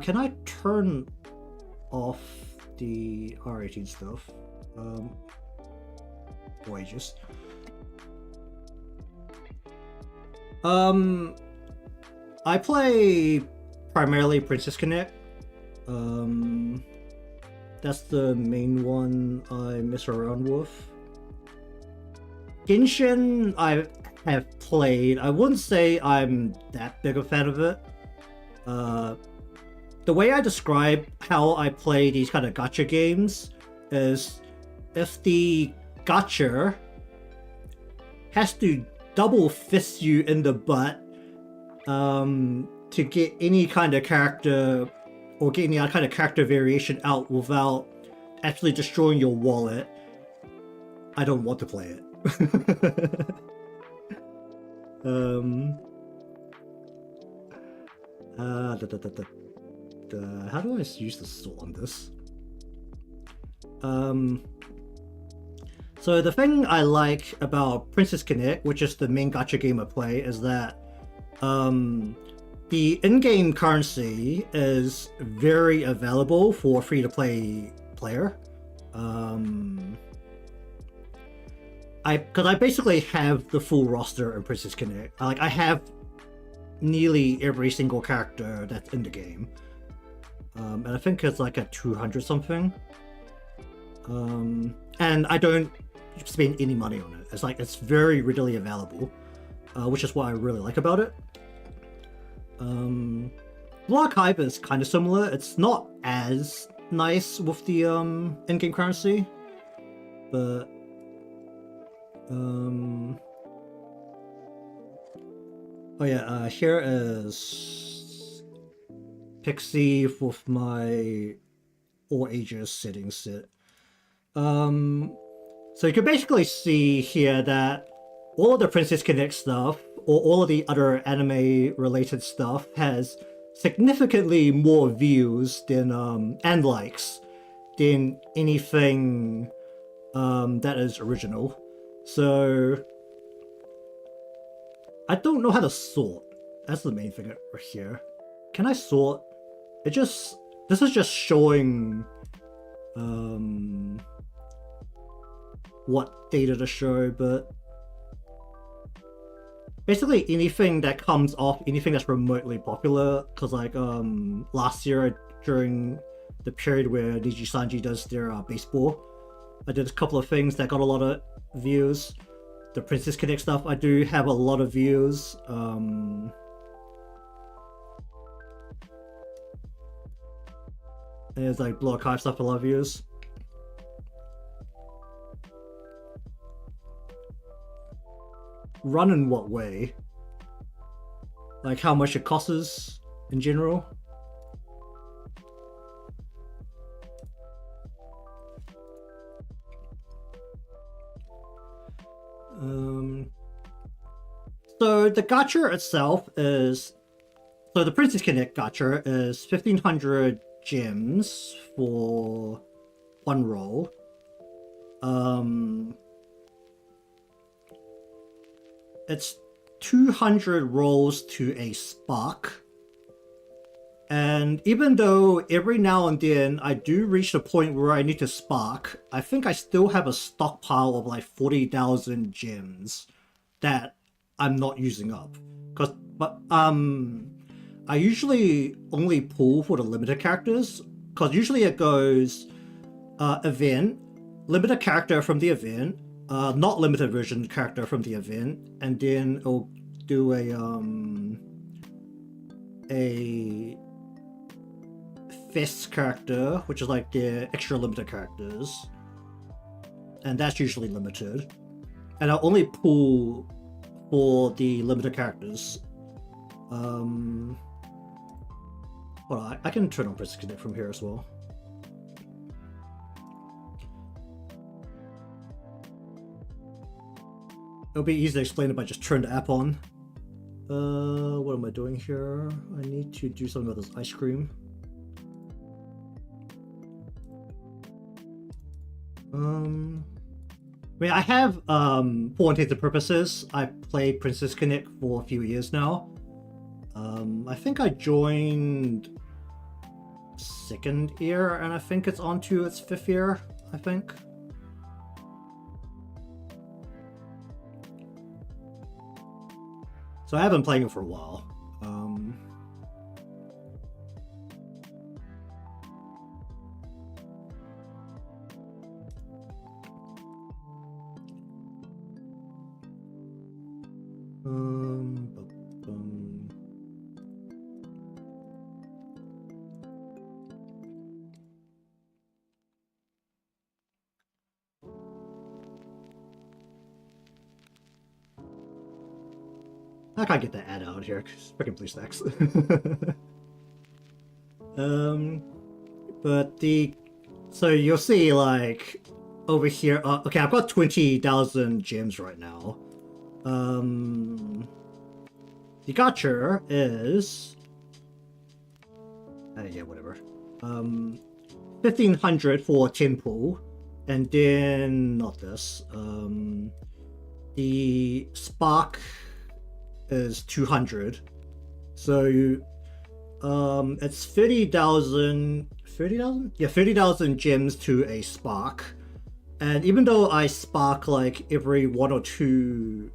Can I turn off the R18 stuff? Wages. I play primarily Princess Connect. That's the main one I mess around with. Genshin I have played. I wouldn't say I'm that big a fan of it. The way I describe how I play these kind of gacha games is if the gacha has to double fist you in the butt to get any kind of character or get any kind of character variation out without actually destroying your wallet, I don't want to play it. How do I use the sword on this? So the thing I like about Princess Connect, which is the main gacha game I play, is that the in-game currency is very available for a free-to-play player. Because I basically have the full roster in Princess Connect. I have nearly every single character that's in the game. And I think it's like a 200 something. And I don't spend any money on it. It's very readily available, which is what I really like about it. Blue Archive is kind of similar. It's not as nice with the in-game currency, but oh yeah, here is Pixiv with my all ages settings set. So you can basically see here that all of the Princess Connect stuff, or all of the other anime-related stuff, has significantly more views than and likes than anything that is original. So I don't know how to sort. That's the main thing right here. Can I sort? This is just showing what data to show, but basically anything that comes off, anything that's remotely popular, because last year during the period where Niji Sanji does their baseball, I did a couple of things that got a lot of views. The Princess Connect stuff, I do have a lot of views. And there's like Blue Archive stuff, a lot of views. Run in what way? Like how much it costs in general? So the gacha itself is... So the Princess Connect gacha is 1,500 gems for one roll. It's 200 rolls to a spark. And even though every now and then I do reach the point where I need to spark, I think I still have a stockpile of like 40,000 gems that I'm not using up. But I usually only pull for the limited characters, because usually it goes event, limited character from the event, not limited version character from the event, and then it'll do a Fest character, which is like their extra limited characters, and that's usually limited. And I'll only pull for the limited characters. Hold on, I can turn on Princess Connect from here as well. It'll be easy to explain if I just turn the app on. What am I doing here? I need to do something with this ice cream. I mean, I have, for intended purposes, I played Princess Connect for a few years now. I think I joined 2nd year, and I think it's on to its 5th year, I think. So I have been playing it for a while. I can't get that ad out here, because freaking blue stacks. But so you'll see, like, over here, okay, I've got 20,000 gems right now. The gacha is, yeah, whatever. 1,500 for temple, and then, not this, the spark is 200, so it's 30,000 yeah, 30,000 gems to a spark. And even though I spark like every 1 or 2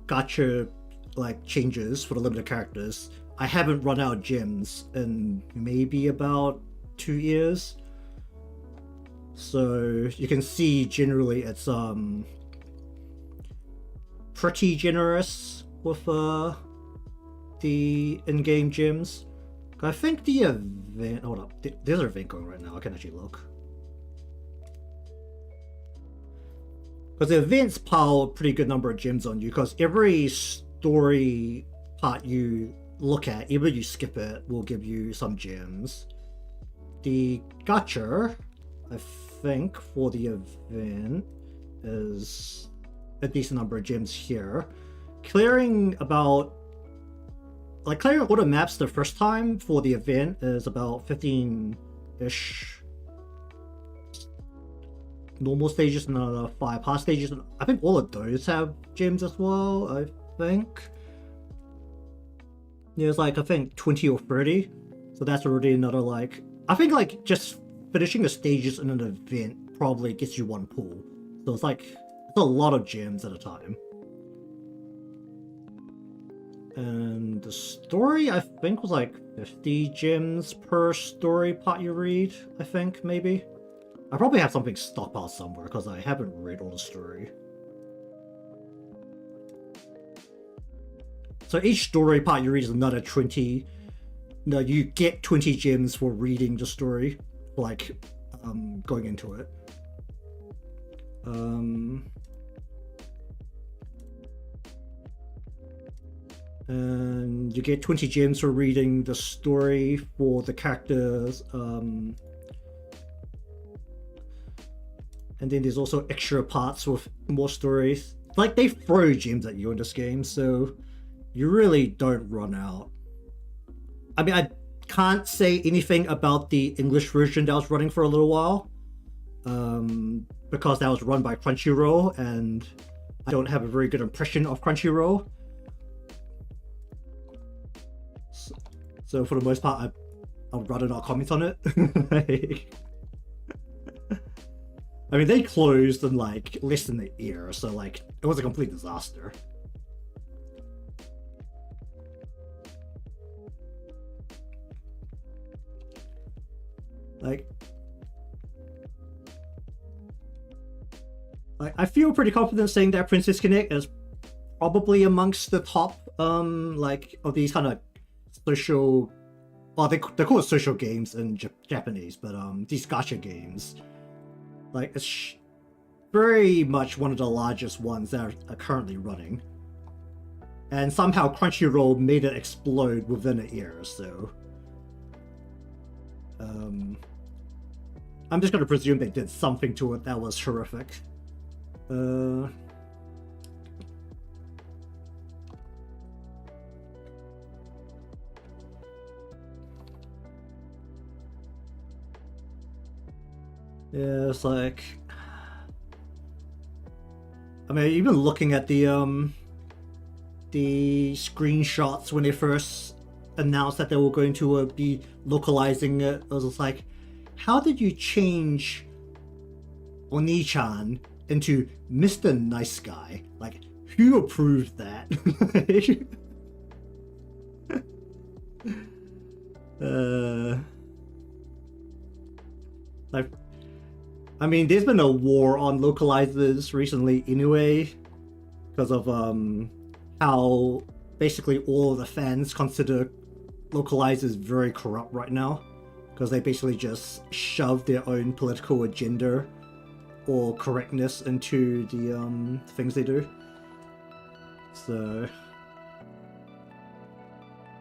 gacha like changes for the limited characters, I haven't run out of gems in maybe about 2 years. So you can see generally it's pretty generous with the in-game gems. I think the event, hold up, there's an event going right now, I can actually look. Because the events pile a pretty good number of gems on you, because every story part you look at, even if you skip it, will give you some gems. The gacha, I think, for the event is a decent number of gems here. Clearing all the maps the first time for the event is about 15-ish normal stages and another 5 hard stages. And I think all of those have gems as well, I think. There's like, I think 20 or 30. So that's already another like, I think like just finishing the stages in an event probably gets you 1 pull. So it's like, it's a lot of gems at a time. And the story, I think, was like 50 gems per story part you read, I think, maybe. I probably have something stockpiled somewhere, because I haven't read all the story. So each story part you read is another 20... No, you get 20 gems for reading the story, like, going into it. And you get 20 gems for reading the story for the characters. And then there's also extra parts with more stories. Like, they throw gems at you in this game, so you really don't run out. I mean, I can't say anything about the English version that was running for a little while. Because that was run by Crunchyroll, and I don't have a very good impression of Crunchyroll. So for the most part, I'd rather not comment on it. I mean, they closed in like less than a year, so like it was a complete disaster. Like I feel pretty confident saying that Princess Connect is probably amongst the top like of these kind of social well, they call it social games in Japanese, but these gacha games, like it's very much one of the largest ones that are currently running. And somehow Crunchyroll made it explode within a year, so I'm just gonna presume they did something to it that was horrific. Yeah, it's like, I mean, even looking at the screenshots when they first announced that they were going to be localizing it, I was just like, how did you change Oni-chan into Mr. Nice Guy? Like, who approved that? Like, I mean, there's been a war on localizers recently anyway, because of how basically all of the fans consider localizers very corrupt right now, because they basically just shove their own political agenda or correctness into the things they do. So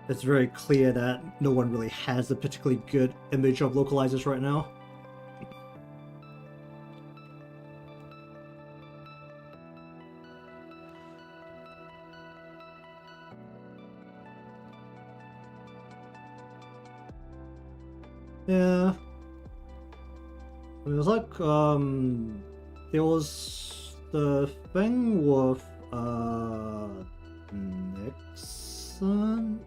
it's very clear that no one really has a particularly good image of localizers right now. Yeah. It was like, there was the thing with, Nixon?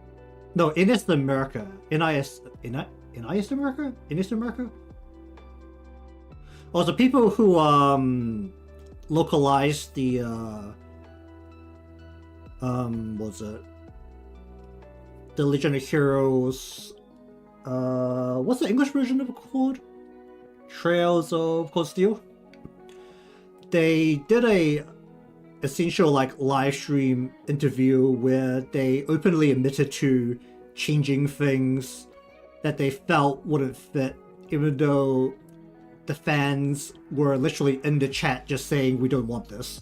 No, Inist America. NIS America? Inist America? Oh, the people who, localized the, was it? The Legend of Heroes, what's the English version of it called? Trails of Cold Steel. They did a essential like live stream interview where they openly admitted to changing things that they felt wouldn't fit, even though the fans were literally in the chat just saying we don't want this.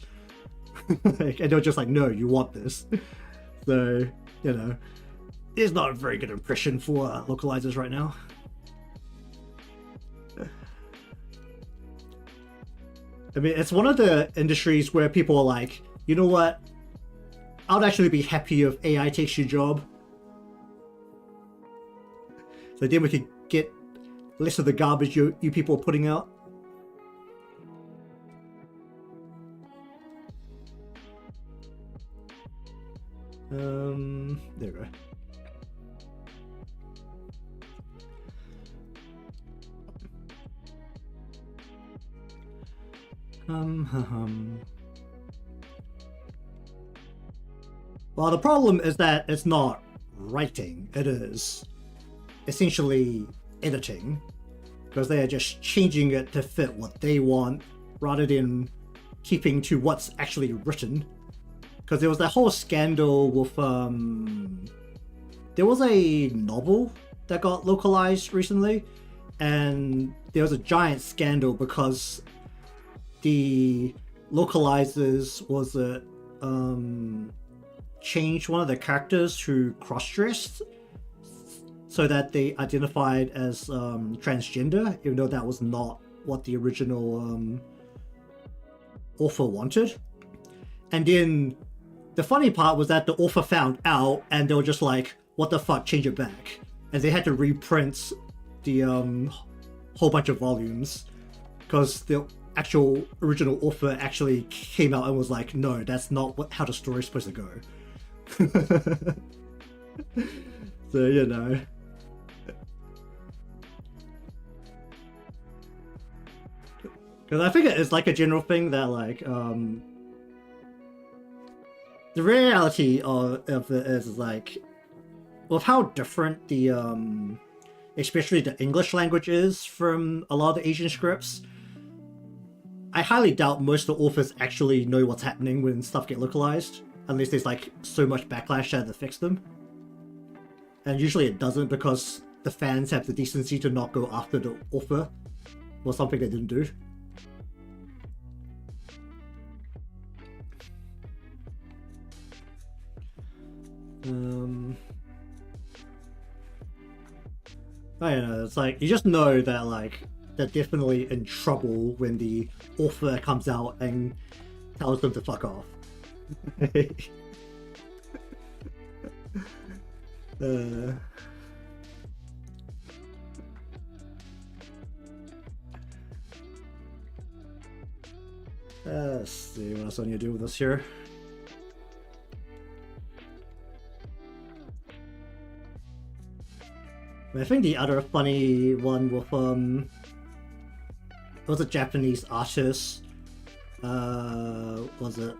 And they were just like, no, you want this. So, you know, it's not a very good impression for localizers right now. I mean, it's one of the industries where people are like, you know what? I'd actually be happy if AI takes your job. So then we could get less of the garbage you people are putting out. There we go. Well, the problem is that it's not writing, it is essentially editing, because they are just changing it to fit what they want rather than keeping to what's actually written. Because there was that whole scandal with there was a novel that got localized recently, and there was a giant scandal because the localizers was changed one of the characters who cross-dressed so that they identified as transgender, even though that was not what the original author wanted. And then the funny part was that the author found out and they were just like, what the fuck, change it back. And they had to reprint the whole bunch of volumes because the actual original author actually came out and was like, no, that's not how the story's supposed to go. So, you know. Because I think it's like a general thing that like, the reality of it is like, with how different the, especially the English language is from a lot of the Asian scripts, I highly doubt most of the authors actually know what's happening when stuff get localized, unless there's like so much backlash that it affects them. And usually it doesn't, because the fans have the decency to not go after the author for something they didn't do. I don't know, it's like, you just know that like they're definitely in trouble when the author comes out and tells them to fuck off. Let's see what else I need to do with this here. I think the other funny one with it was a Japanese artist. Was it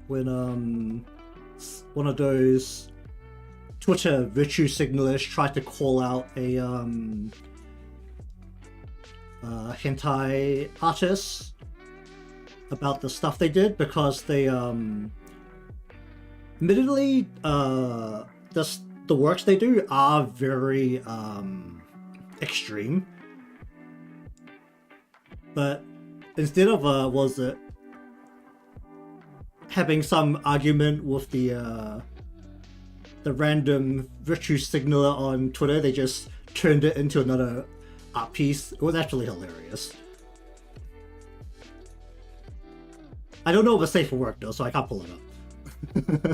when one of those Twitter virtue signalers tried to call out a hentai artist about the stuff they did, because they admittedly the works they do are very extreme, but instead of was it having some argument with the random virtue signaler on Twitter, they just turned it into another art piece. It was actually hilarious. I don't know if it's safe for work though, so I can't pull it up.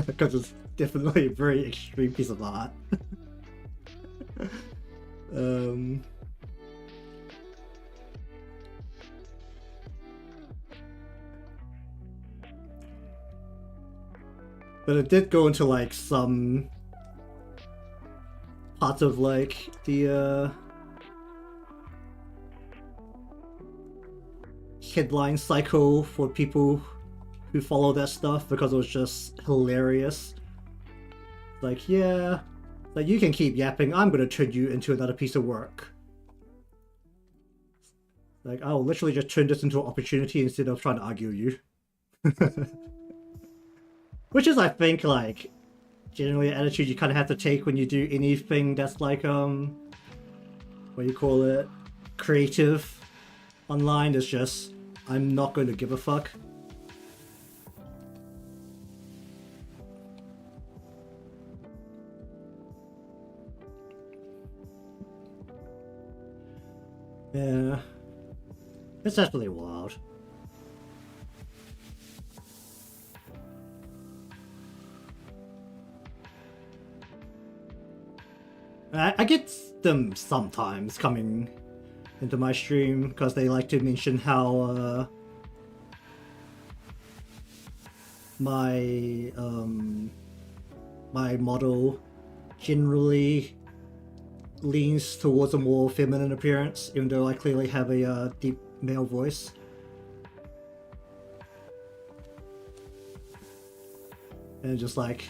Because it's definitely a very extreme piece of art. But it did go into like some parts of like the headline cycle for people who follow that stuff, because it was just hilarious. Like, yeah, like you can keep yapping, I'm gonna turn you into another piece of work. Like, I'll literally just turn this into an opportunity instead of trying to argue you. Which is, I think, like, generally an attitude you kind of have to take when you do anything that's like, what do you call it, creative online. Is just, I'm not going to give a fuck. Yeah, it's definitely wild. I get them sometimes coming into my stream because they like to mention how my my model generally leans towards a more feminine appearance, even though I clearly have a deep male voice. And just like,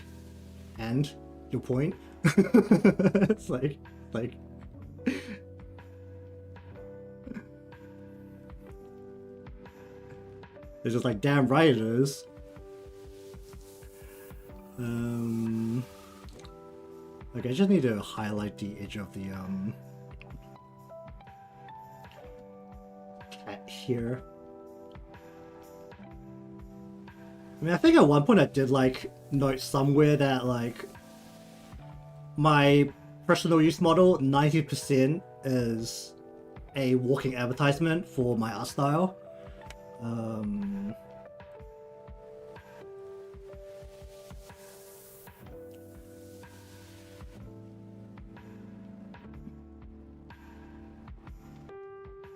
and your point? It's like it's just like, damn right it is. Okay, I just need to highlight the edge of the cat here. I mean, I think at one point I did like note somewhere that like my personal use model 90% is a walking advertisement for my art style.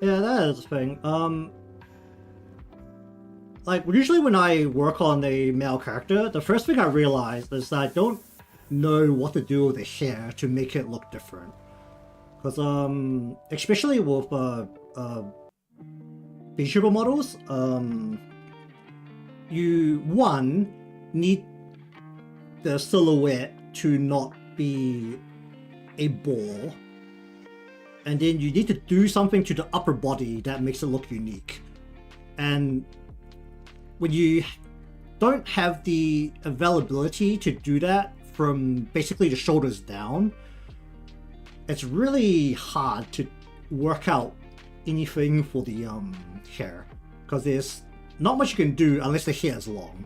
Yeah, that is the thing. Like, usually when I work on a male character, the first thing I realize is that I don't know what to do with the hair to make it look different. Because, especially with visual models, you, one, need the silhouette to not be a ball, and then you need to do something to the upper body that makes it look unique. And when you don't have the availability to do that from basically the shoulders down, it's really hard to work out anything for the hair, because there's not much you can do unless the hair is long.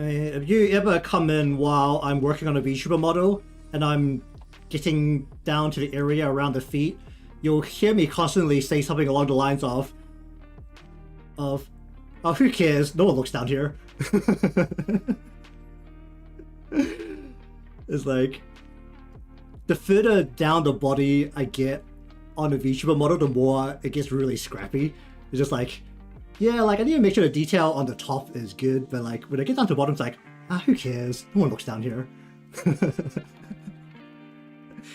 If you ever come in while I'm working on a VTuber model and I'm getting down to the area around the feet, you'll hear me constantly say something along the lines of, oh, who cares? No one looks down here. It's like, the further down the body I get on a VTuber model, the more it gets really scrappy. It's just like, yeah, like I need to make sure the detail on the top is good, but like when I get down to the bottom, it's like, who cares? No one looks down here.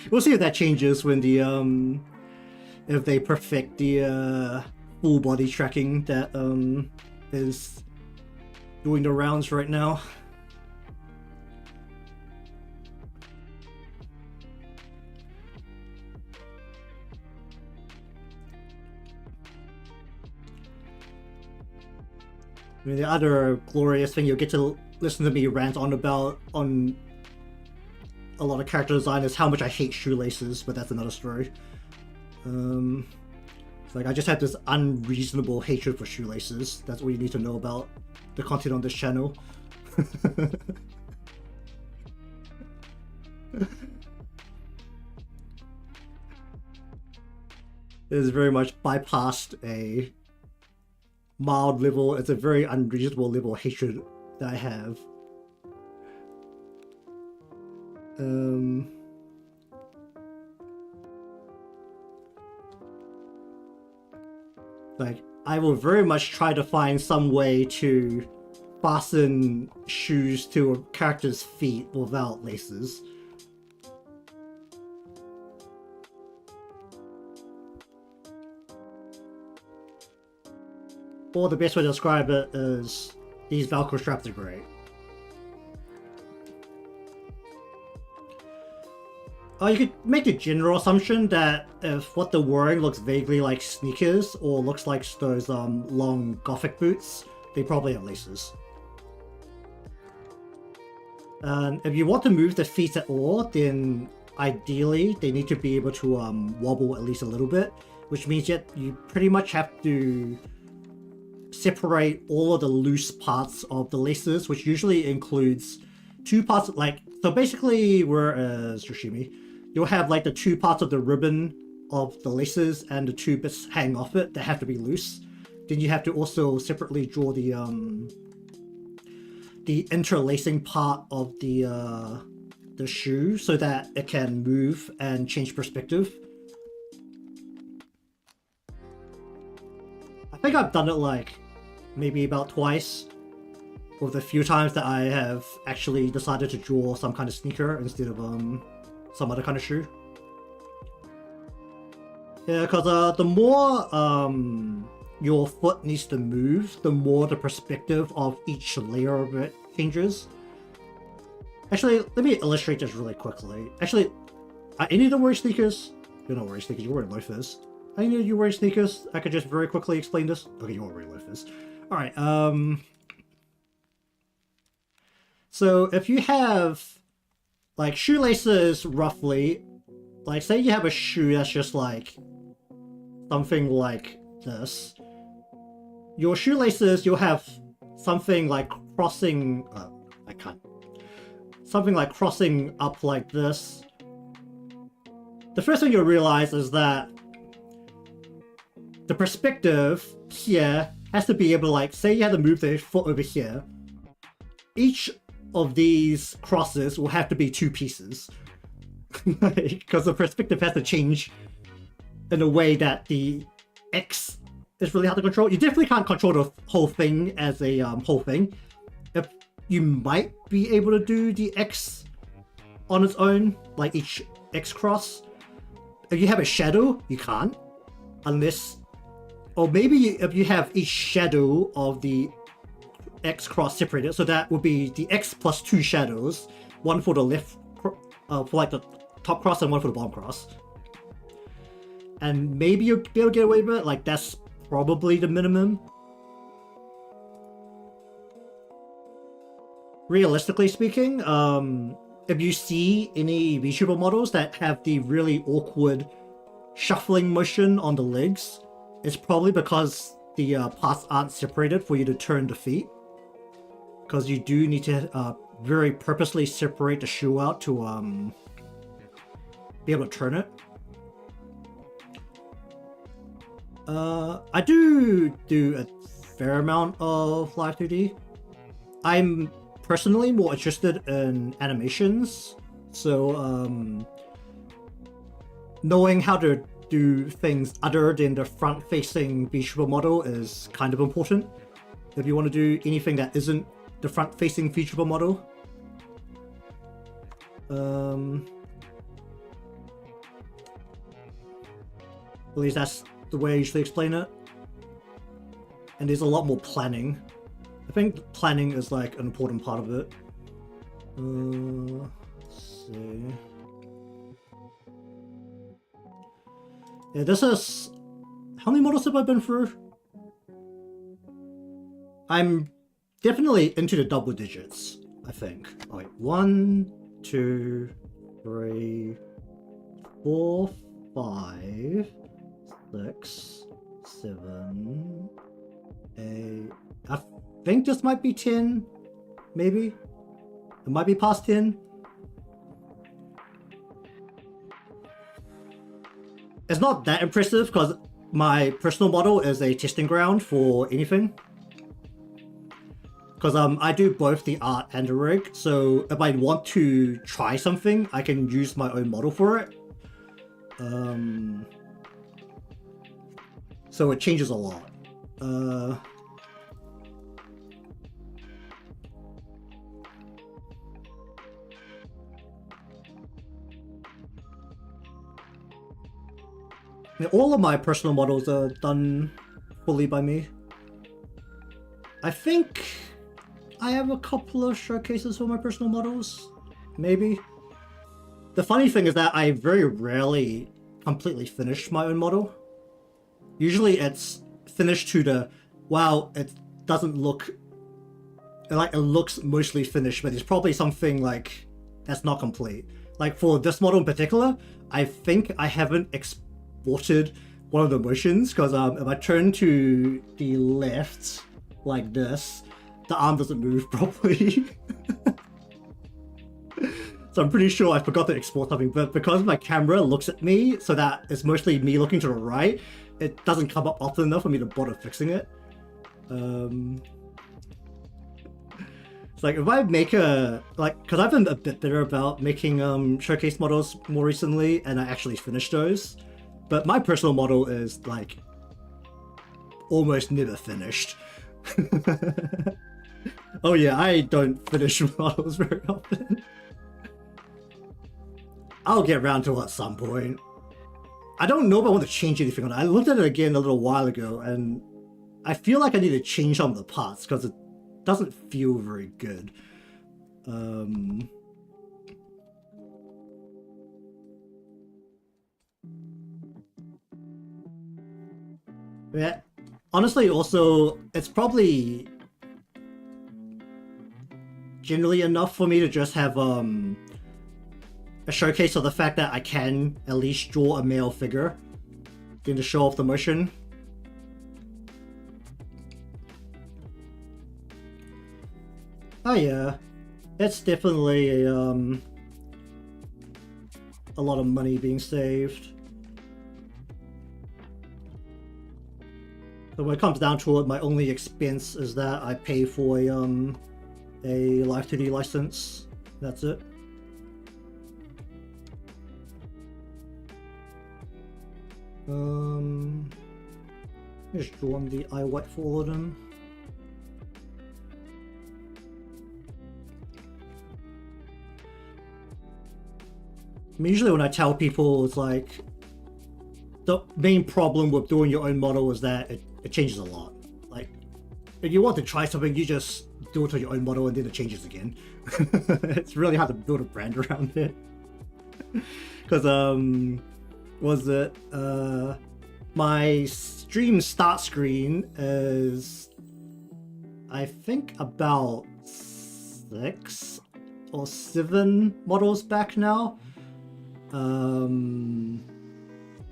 We'll see if that changes when the if they perfect the full body tracking that is doing the rounds right now. I mean, the other glorious thing you'll get to listen to me rant on about on a lot of character design is how much I hate shoelaces, but that's another story. It's like I just have this unreasonable hatred for shoelaces. That's all you need to know about the content on this channel. It is very much bypassed a mild level. It's a very unreasonable level of hatred that I have. Like, I will very much try to find some way to fasten shoes to a character's feet without laces. Or the best way to describe it is these Velcro straps are great. You could make the general assumption that if what they're wearing looks vaguely like sneakers or looks like those long gothic boots, they probably have laces. And if you want to move the feet at all, then ideally they need to be able to wobble at least a little bit, which means that you pretty much have to separate all of the loose parts of the laces, which usually includes two parts, like, so basically whereas Yoshimi, you'll have like the two parts of the ribbon of the laces and the two bits hang off it that have to be loose. Then you have to also separately draw the interlacing part of the shoe so that it can move and change perspective. I think I've done it like maybe about twice, with the few times that I have actually decided to draw some kind of sneaker instead of some other kind of shoe. Yeah, because the more your foot needs to move, the more the perspective of each layer of it changes. Actually, let me illustrate this really quickly. Actually, are any of them wearing sneakers? You're not wearing sneakers, you're wearing loafers. I know you're wearing sneakers. I could just very quickly explain this. Okay, you're wearing loafers. Alright, so if you have like shoelaces roughly, like say you have a shoe that's just like something like this, your shoelaces, you'll have something like crossing, something like crossing up like this. The first thing you'll realize is that the perspective here has to be able to, like, say you have to move the foot over here. Each of these crosses will have to be two pieces. Because the perspective has to change in a way that the X is really hard to control. You definitely can't control the whole thing as a whole thing. If you might be able to do the X on its own, like each X cross. If you have a shadow, you can't. Unless, or maybe if you have each shadow of the X cross separated, so that would be the X plus two shadows, one for the left, for like the top cross and one for the bottom cross. and maybe you'll be able to get away with it. Like, that's probably the minimum. Realistically speaking, if you see any VTuber models that have the really awkward shuffling motion on the legs, it's probably because the parts aren't separated for you to turn the feet. Because you do need to very purposely separate the shoe out to be able to turn it. I do a fair amount of live 2D. I'm personally more interested in animations, so knowing how to do things other than the front-facing VTuber model is kind of important if you want to do anything that isn't the front-facing VTuber model. At least that's the way I usually explain it. And there's a lot more planning. I think planning is like an important part of it. Let's see. Yeah, this is... How many models have I been through? I'm definitely into the double digits, I think. Oh, wait, 1, 2, 3, 4, 5, 6, 7, 8. I think this might be 10, maybe. It might be past 10. It's not that impressive because my personal model is a testing ground for anything. Because I do both the art and the rig, so if I want to try something, I can use my own model for it. So it changes a lot. All of my personal models are done fully by me. I think I have a couple of showcases for my personal models, maybe. The funny thing is that I very rarely completely finish my own model. Usually it's finished to the, wow, it doesn't look, like it looks mostly finished, but there's probably something like that's not complete. Like for this model in particular, I think I haven't exported one of the motions because if I turn to the left like this, the arm doesn't move properly. So I'm pretty sure I forgot to export something, but because my camera looks at me so that it's mostly me looking to the right, it doesn't come up often enough for me to bother fixing it. It's like if I make a, like, because I've been a bit better about making showcase models more recently, and I actually finished those, but my personal model is like almost never finished. Oh yeah, I don't finish models very often. I'll get around to it at some point. I don't know if I want to change anything on it. I looked at it again a little while ago, and I feel like I need to change some of the parts because it doesn't feel very good. Yeah, honestly, also, it's probably generally enough for me to just have a showcase of the fact that I can at least draw a male figure in to show off the motion. Oh yeah, it's definitely a lot of money being saved. So when it comes down to it, my only expense is that I pay for a Live 2D license. That's it. Just drawing the eye white for all of them. I mean, usually when I tell people, it's like the main problem with doing your own model is that it changes a lot. Like, if you want to try something, you just do it on your own model and then it changes again. It's really hard to build a brand around it. Because, was it? My stream start screen is, I think, about 6 or 7 models back now.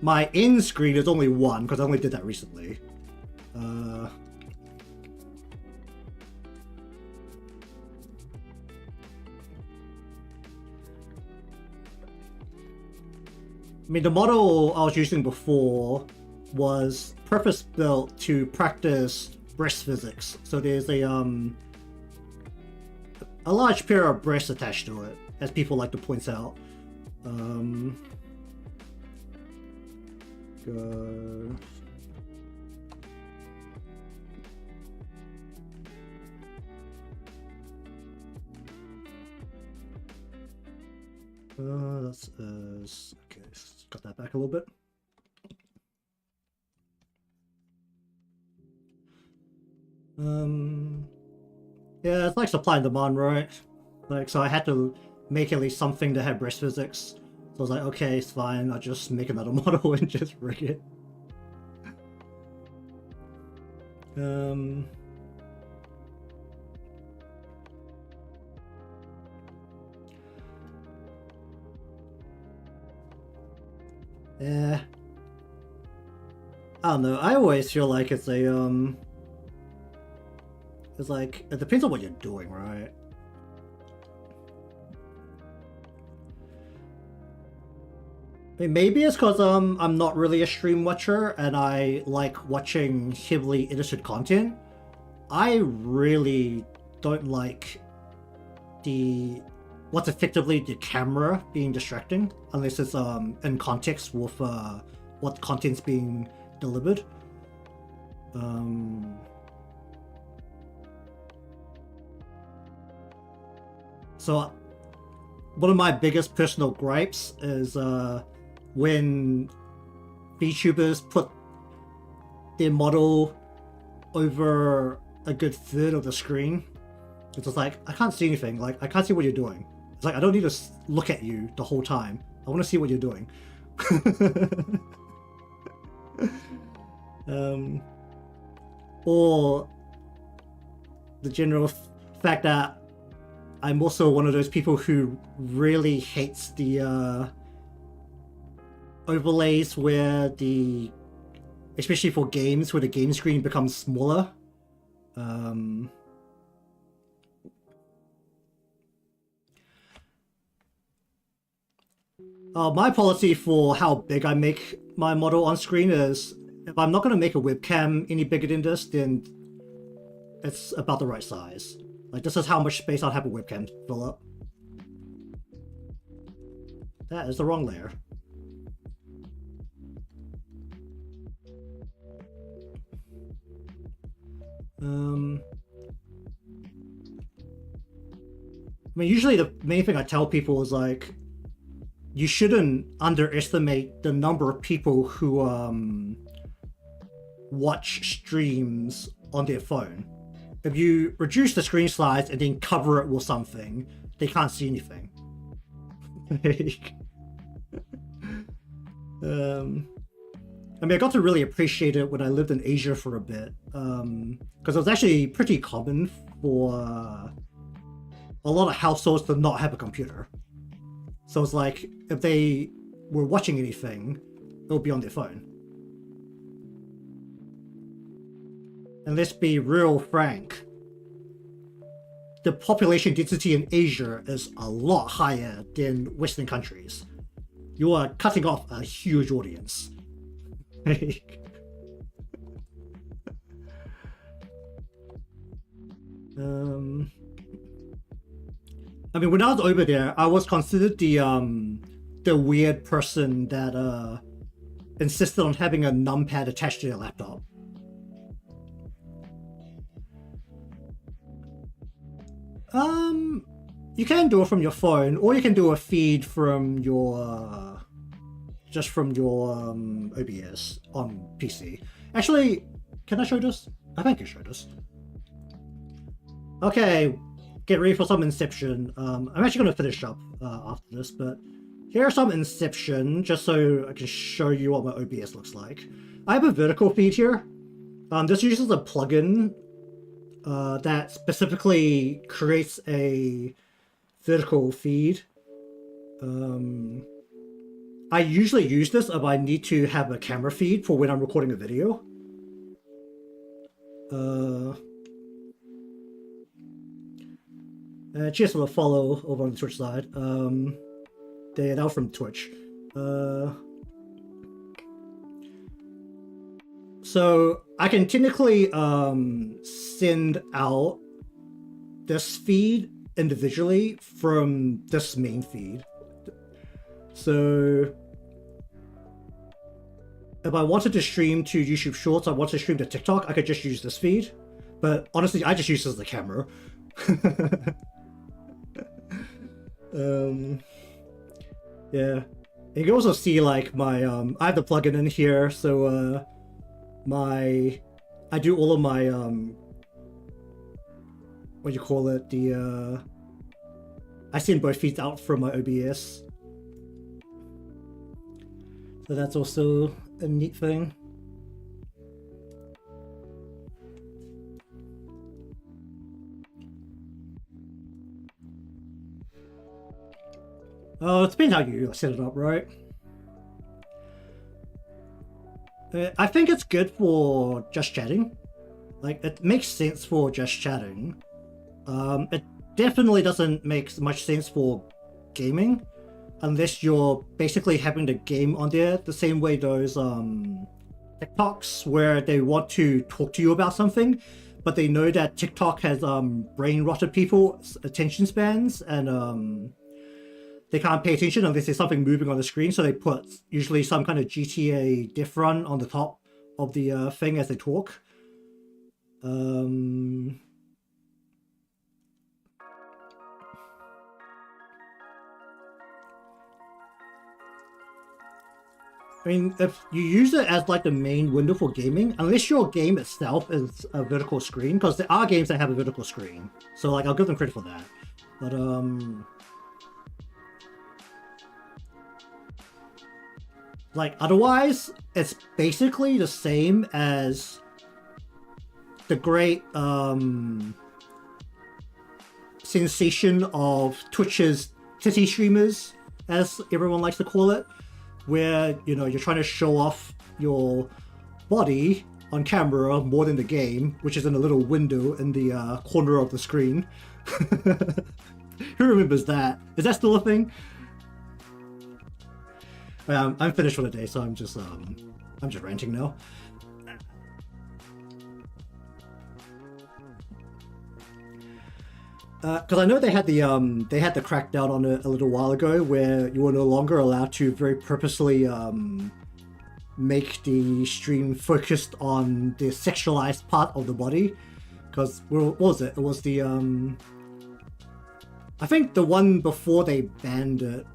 My end screen is only 1 because I only did that recently. I mean, the model I was using before was purpose-built to practice breast physics. So there's a large pair of breasts attached to it, as people like to point out. Go. That's okay. Cut that back a little bit. Yeah, it's like supply and demand, right? Like, so I had to make at least something that had breast physics. So I was like, okay, it's fine. I'll just make another model and just rig it. Yeah. I don't know. I always feel like it's a it's like, it depends on what you're doing, right? I mean, maybe it's because I'm not really a stream watcher and I like watching heavily edited content. I really don't like what's effectively the camera being distracting unless it's in context with what content's being delivered. So one of my biggest personal gripes is when VTubers put their model over a good third of the screen. It's just like, I can't see anything. Like, I can't see what you're doing. It's like, I don't need to look at you the whole time. I want to see what you're doing. Or the general fact that I'm also one of those people who really hates the overlays where especially for games, where the game screen becomes smaller. My policy for how big I make my model on screen is, if I'm not going to make a webcam any bigger than this, then it's about the right size. Like, this is how much space I'll have a webcam fill up. That is the wrong layer. I mean, usually the main thing I tell people is like, you shouldn't underestimate the number of people who watch streams on their phone. If you reduce the screen size and then cover it with something, they can't see anything. I mean, I got to really appreciate it when I lived in Asia for a bit, because it was actually pretty common for a lot of households to not have a computer. So it's like, if they were watching anything, it would be on their phone. And let's be real frank, the population density in Asia is a lot higher than Western countries. You are cutting off a huge audience. I mean, when I was over there, I was considered the weird person that insisted on having a numpad attached to their laptop. You can do it from your phone, or you can do a feed from your just from your OBS on PC. Actually, can I show this? I think I can show this. Okay, get ready for some Inception. I'm actually going to finish up after this, but here's some Inception, just so I can show you what my OBS looks like. I have a vertical feed here. This uses a plugin that specifically creates a vertical feed. I usually use this if I need to have a camera feed for when I'm recording a video. Cheers for the follow over on the Twitch side. That was from Twitch. So I can technically send out this feed individually from this main feed. So if I wanted to stream to YouTube Shorts, I want to stream to TikTok, I could just use this feed. But honestly, I just use this as a camera. Yeah. You can also see like my I have the plugin in here, so I do all of my what do you call it? I send both feeds out from my OBS. So that's also a neat thing. Oh, it depends how you set it up, right? I think it's good for just chatting. Like, it makes sense for just chatting. It definitely doesn't make much sense for gaming, unless you're basically having the game on there the same way those TikToks where they want to talk to you about something, but they know that TikTok has brain rotted people's attention spans, and they can't pay attention unless there's something moving on the screen, so they put usually some kind of GTA diff run on the top of the thing as they talk. I mean, if you use it as like the main window for gaming, unless your game itself is a vertical screen, because there are games that have a vertical screen, so like I'll give them credit for that. But like otherwise, it's basically the same as the great sensation of Twitch's titty streamers, as everyone likes to call it, where you're trying to show off your body on camera more than the game, which is in a little window in the corner of the screen. Who remembers that? Is that still a thing? I'm finished for the day, so I'm just ranting now. Because I know they had the crackdown on it a little while ago, where you were no longer allowed to very purposely make the stream focused on the sexualized part of the body. Because what was it? It was the I think the one before they banned it,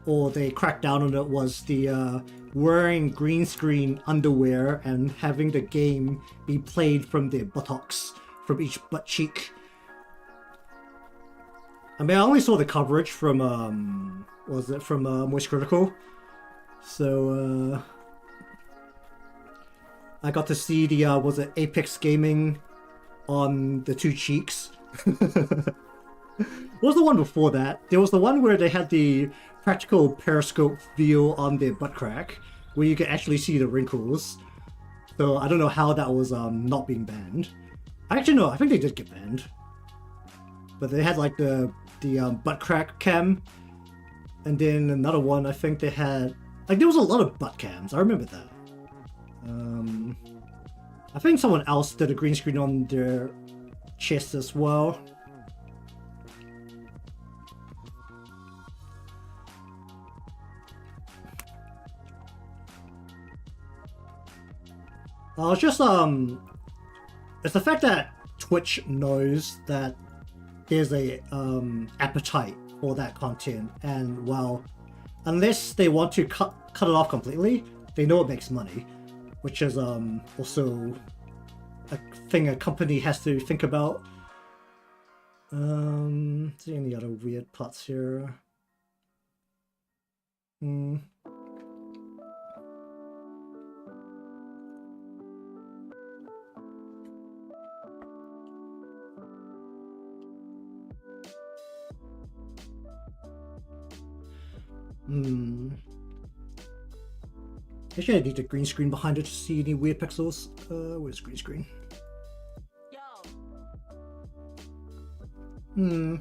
or they cracked down on it, was the wearing green screen underwear and having the game be played from their buttocks, from each butt cheek. I mean, I only saw the coverage from Moist Critical, so I got to see the was it Apex Gaming on the two cheeks. What was the one before that? There was the one where they had the practical periscope view on their butt crack, where you could actually see the wrinkles. So I don't know how that was not being banned. Actually, no, I think they did get banned. But they had like the butt crack cam, and then another one. I think they had like there was a lot of butt cams. I remember that. I think someone else did a green screen on their chest as well. It's just it's the fact that Twitch knows that there's a appetite for that content, and well, unless they want to cut it off completely, they know it makes money, which is also a thing a company has to think about. See any other weird parts here? Hmm. Hmm. Actually, I need a green screen behind it to see any weird pixels. Where's green screen? Hmm.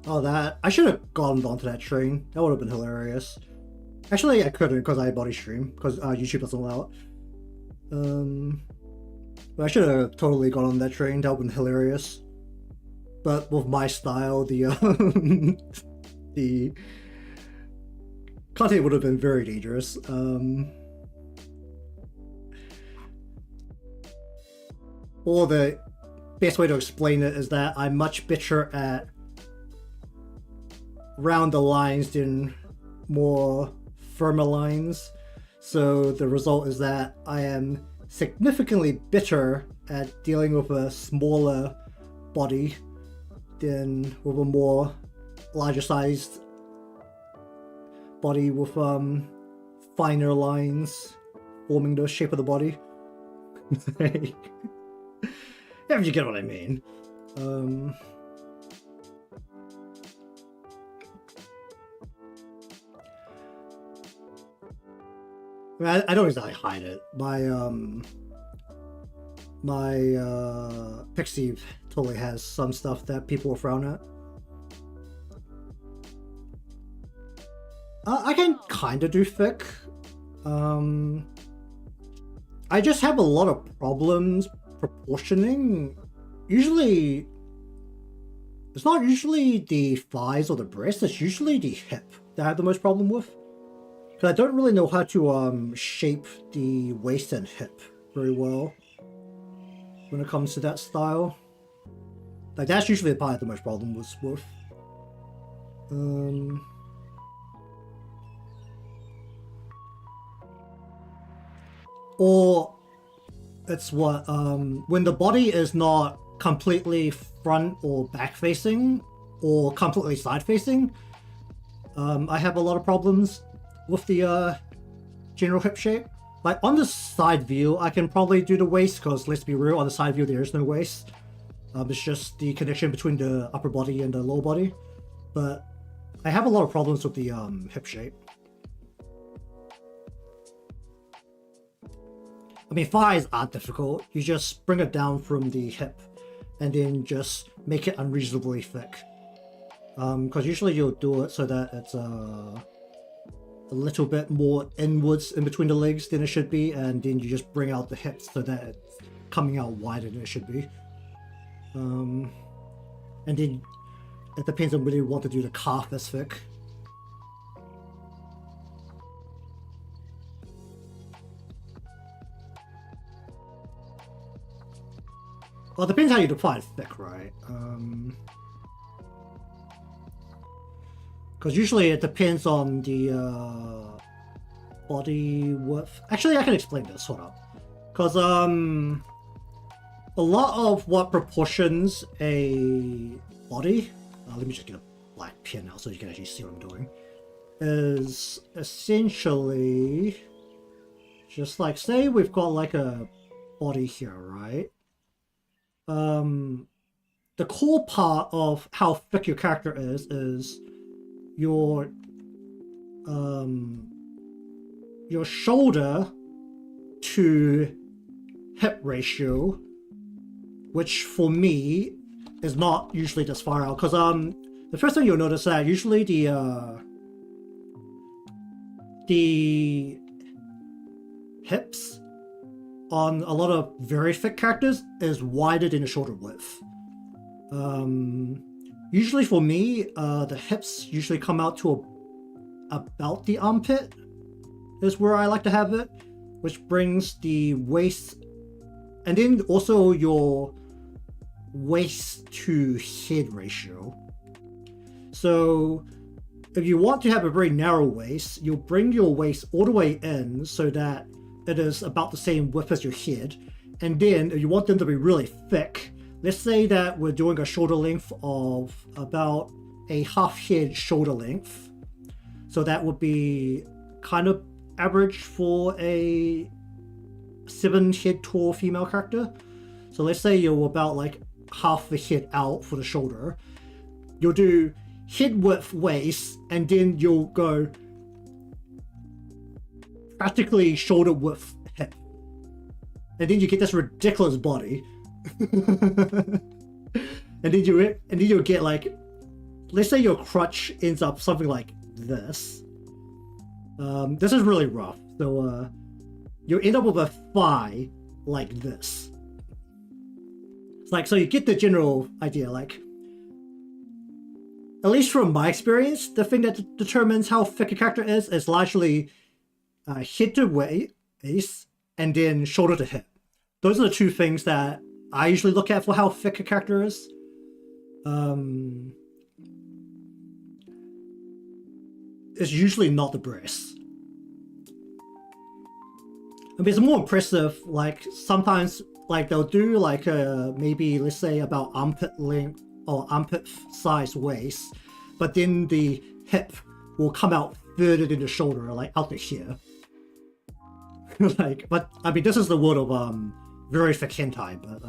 Oh, that. I should have gone onto that train. That would have been hilarious. Actually, I couldn't because I body stream, because YouTube doesn't allow it. But I should have totally gone on that train. That would have been hilarious. But with my style, the the content would have been very dangerous. Or the best way to explain it is that I'm much better at round the lines than more firmer lines. So the result is that I am significantly better at dealing with a smaller body than with a more larger sized body with finer lines forming the shape of the body. If you get what I mean. I don't exactly hide it. My Pixie totally has some stuff that people will frown at. I can kind of do thick. I just have a lot of problems proportioning. Usually, it's not usually the thighs or the breast, it's usually the hip that I have the most problem with. Because I don't really know how to shape the waist and hip very well when it comes to that style. Like, that's usually the part I have the most problem with. Or it's what when the body is not completely front or back facing or completely side facing, I have a lot of problems with the general hip shape. Like on the side view, I can probably do the waist because let's be real, on the side view there is no waist. It's just the connection between the upper body and the lower body. But I have a lot of problems with the hip shape. I mean, thighs aren't difficult. You just bring it down from the hip and then just make it unreasonably thick. Because usually you'll do it so that it's a little bit more inwards in between the legs than it should be, and then you just bring out the hips so that it's coming out wider than it should be. And then it depends on whether you want to do the calf as thick. Well, it depends how you define thick, right? Because usually it depends on the body width. Actually, I can explain this. Hold up. Because a lot of what proportions a body. Let me just get a black pen now so you can actually see what I'm doing. Is essentially just like, say we've got like a body here, right? The core part of how thick your character is your shoulder to hip ratio, which for me is not usually this far out, because the first thing you'll notice that usually the hips on a lot of very thick characters is wider than the shoulder width. Usually for me, the hips usually come out to about the armpit is where I like to have it, which brings the waist, and then also your waist to head ratio. So if you want to have a very narrow waist, you'll bring your waist all the way in so that it is about the same width as your head. And then if you want them to be really thick, let's say that we're doing a shoulder length of about a half head shoulder length. So that would be kind of average for a 7 head tall female character. So let's say you're about like half the head out for the shoulder. You'll do head width waist, and then you'll go practically shoulder width hip. And then you get this ridiculous body. and then you'll get like, let's say your crutch ends up something like this. This is really rough. So you'll end up with a thigh like this. It's like, so you get the general idea. Like, at least from my experience, the thing that determines how thick a character is largely head to waist and then shoulder to hip. Those are the two things that I usually look at for how thick a character is. It's usually not the breasts. I mean, it's more impressive, like, sometimes, like, they'll do, like, maybe, let's say, about armpit length or armpit size waist, but then the hip will come out further than the shoulder, like, out to here. Like, but, I mean, this is the word of, very thick hentai, but,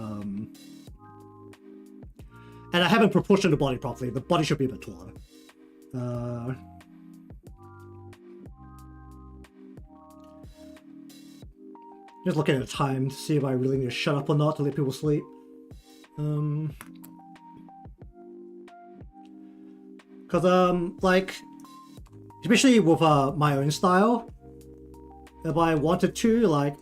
and I haven't proportioned the body properly. The body should be a bit taller. Just looking at the time to see if I really need to shut up or not to let people sleep. Because, like, especially with my own style, if I wanted to, like,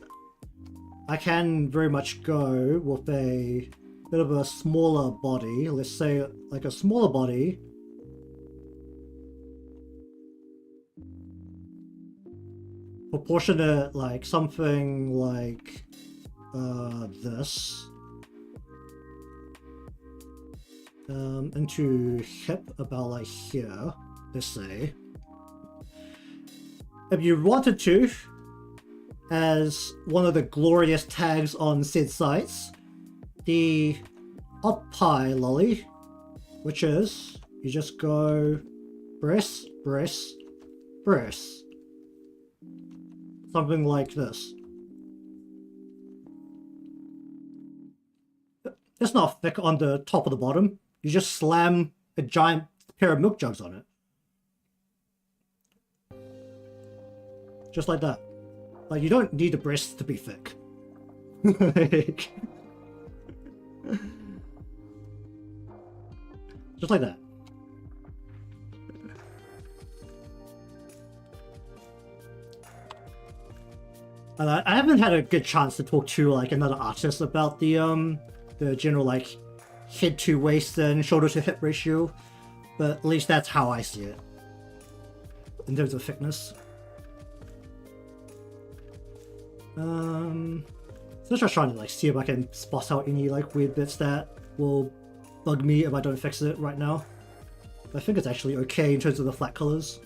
I can very much go with a bit of a smaller body. Let's say, like, a smaller body. Proportionate, like, something like this. Into hip about like here, let's say. If you wanted to, as one of the glorious tags on said sites, the up high lolly, which is, you just go breast, breast, breast. Something like this. It's not thick on the top or the bottom. You just slam a giant pair of milk jugs on it. Just like that. Like, you don't need the breasts to be thick. Just like that. And I haven't had a good chance to talk to like another artist about the general like head to waist and shoulder to hip ratio, but at least that's how I see it in terms of thickness. So just trying to like see if I can spot out any like weird bits that will bug me if I don't fix it right now. But I think it's actually okay in terms of the flat colors.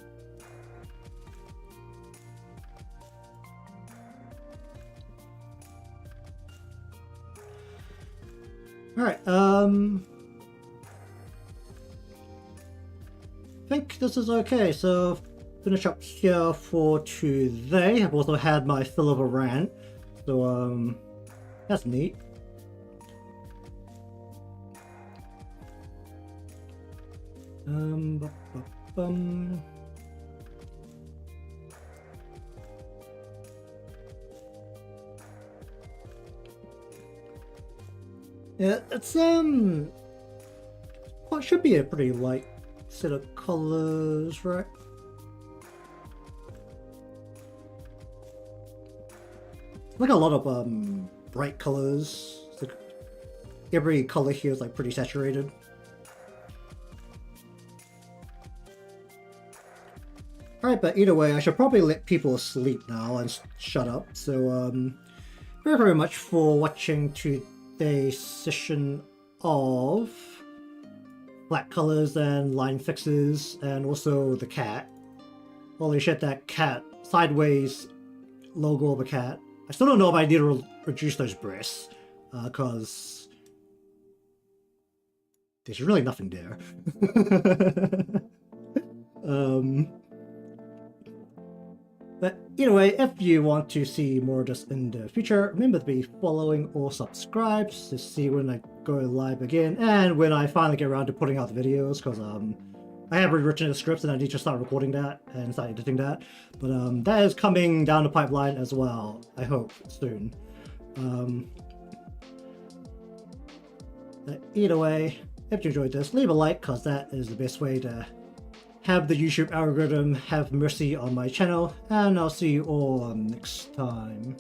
Alright, I think this is okay, so finish up here for today. I've also had my fill of a rant, so that's neat. Yeah, it's well, it should be a pretty light set of colors, right? Like a lot of bright colors. Like every color here is like pretty saturated. Alright, but either way, I should probably let people sleep now and shut up. So very, very much for watching today's session of black colors and line fixes, and also the cat. Holy shit, that cat sideways logo of a cat. I still don't know if I need to reduce those breasts, because there's really nothing there. But either way, if you want to see more of this in the future, remember to be following or subscribed to see when I go live again and when I finally get around to putting out the videos, because I have rewritten the scripts and I need to start recording that and start editing that. But that is coming down the pipeline as well, I hope, soon. But either way, if you enjoyed this, leave a like, because that is the best way to have the YouTube algorithm have mercy on my channel, and I'll see you all next time.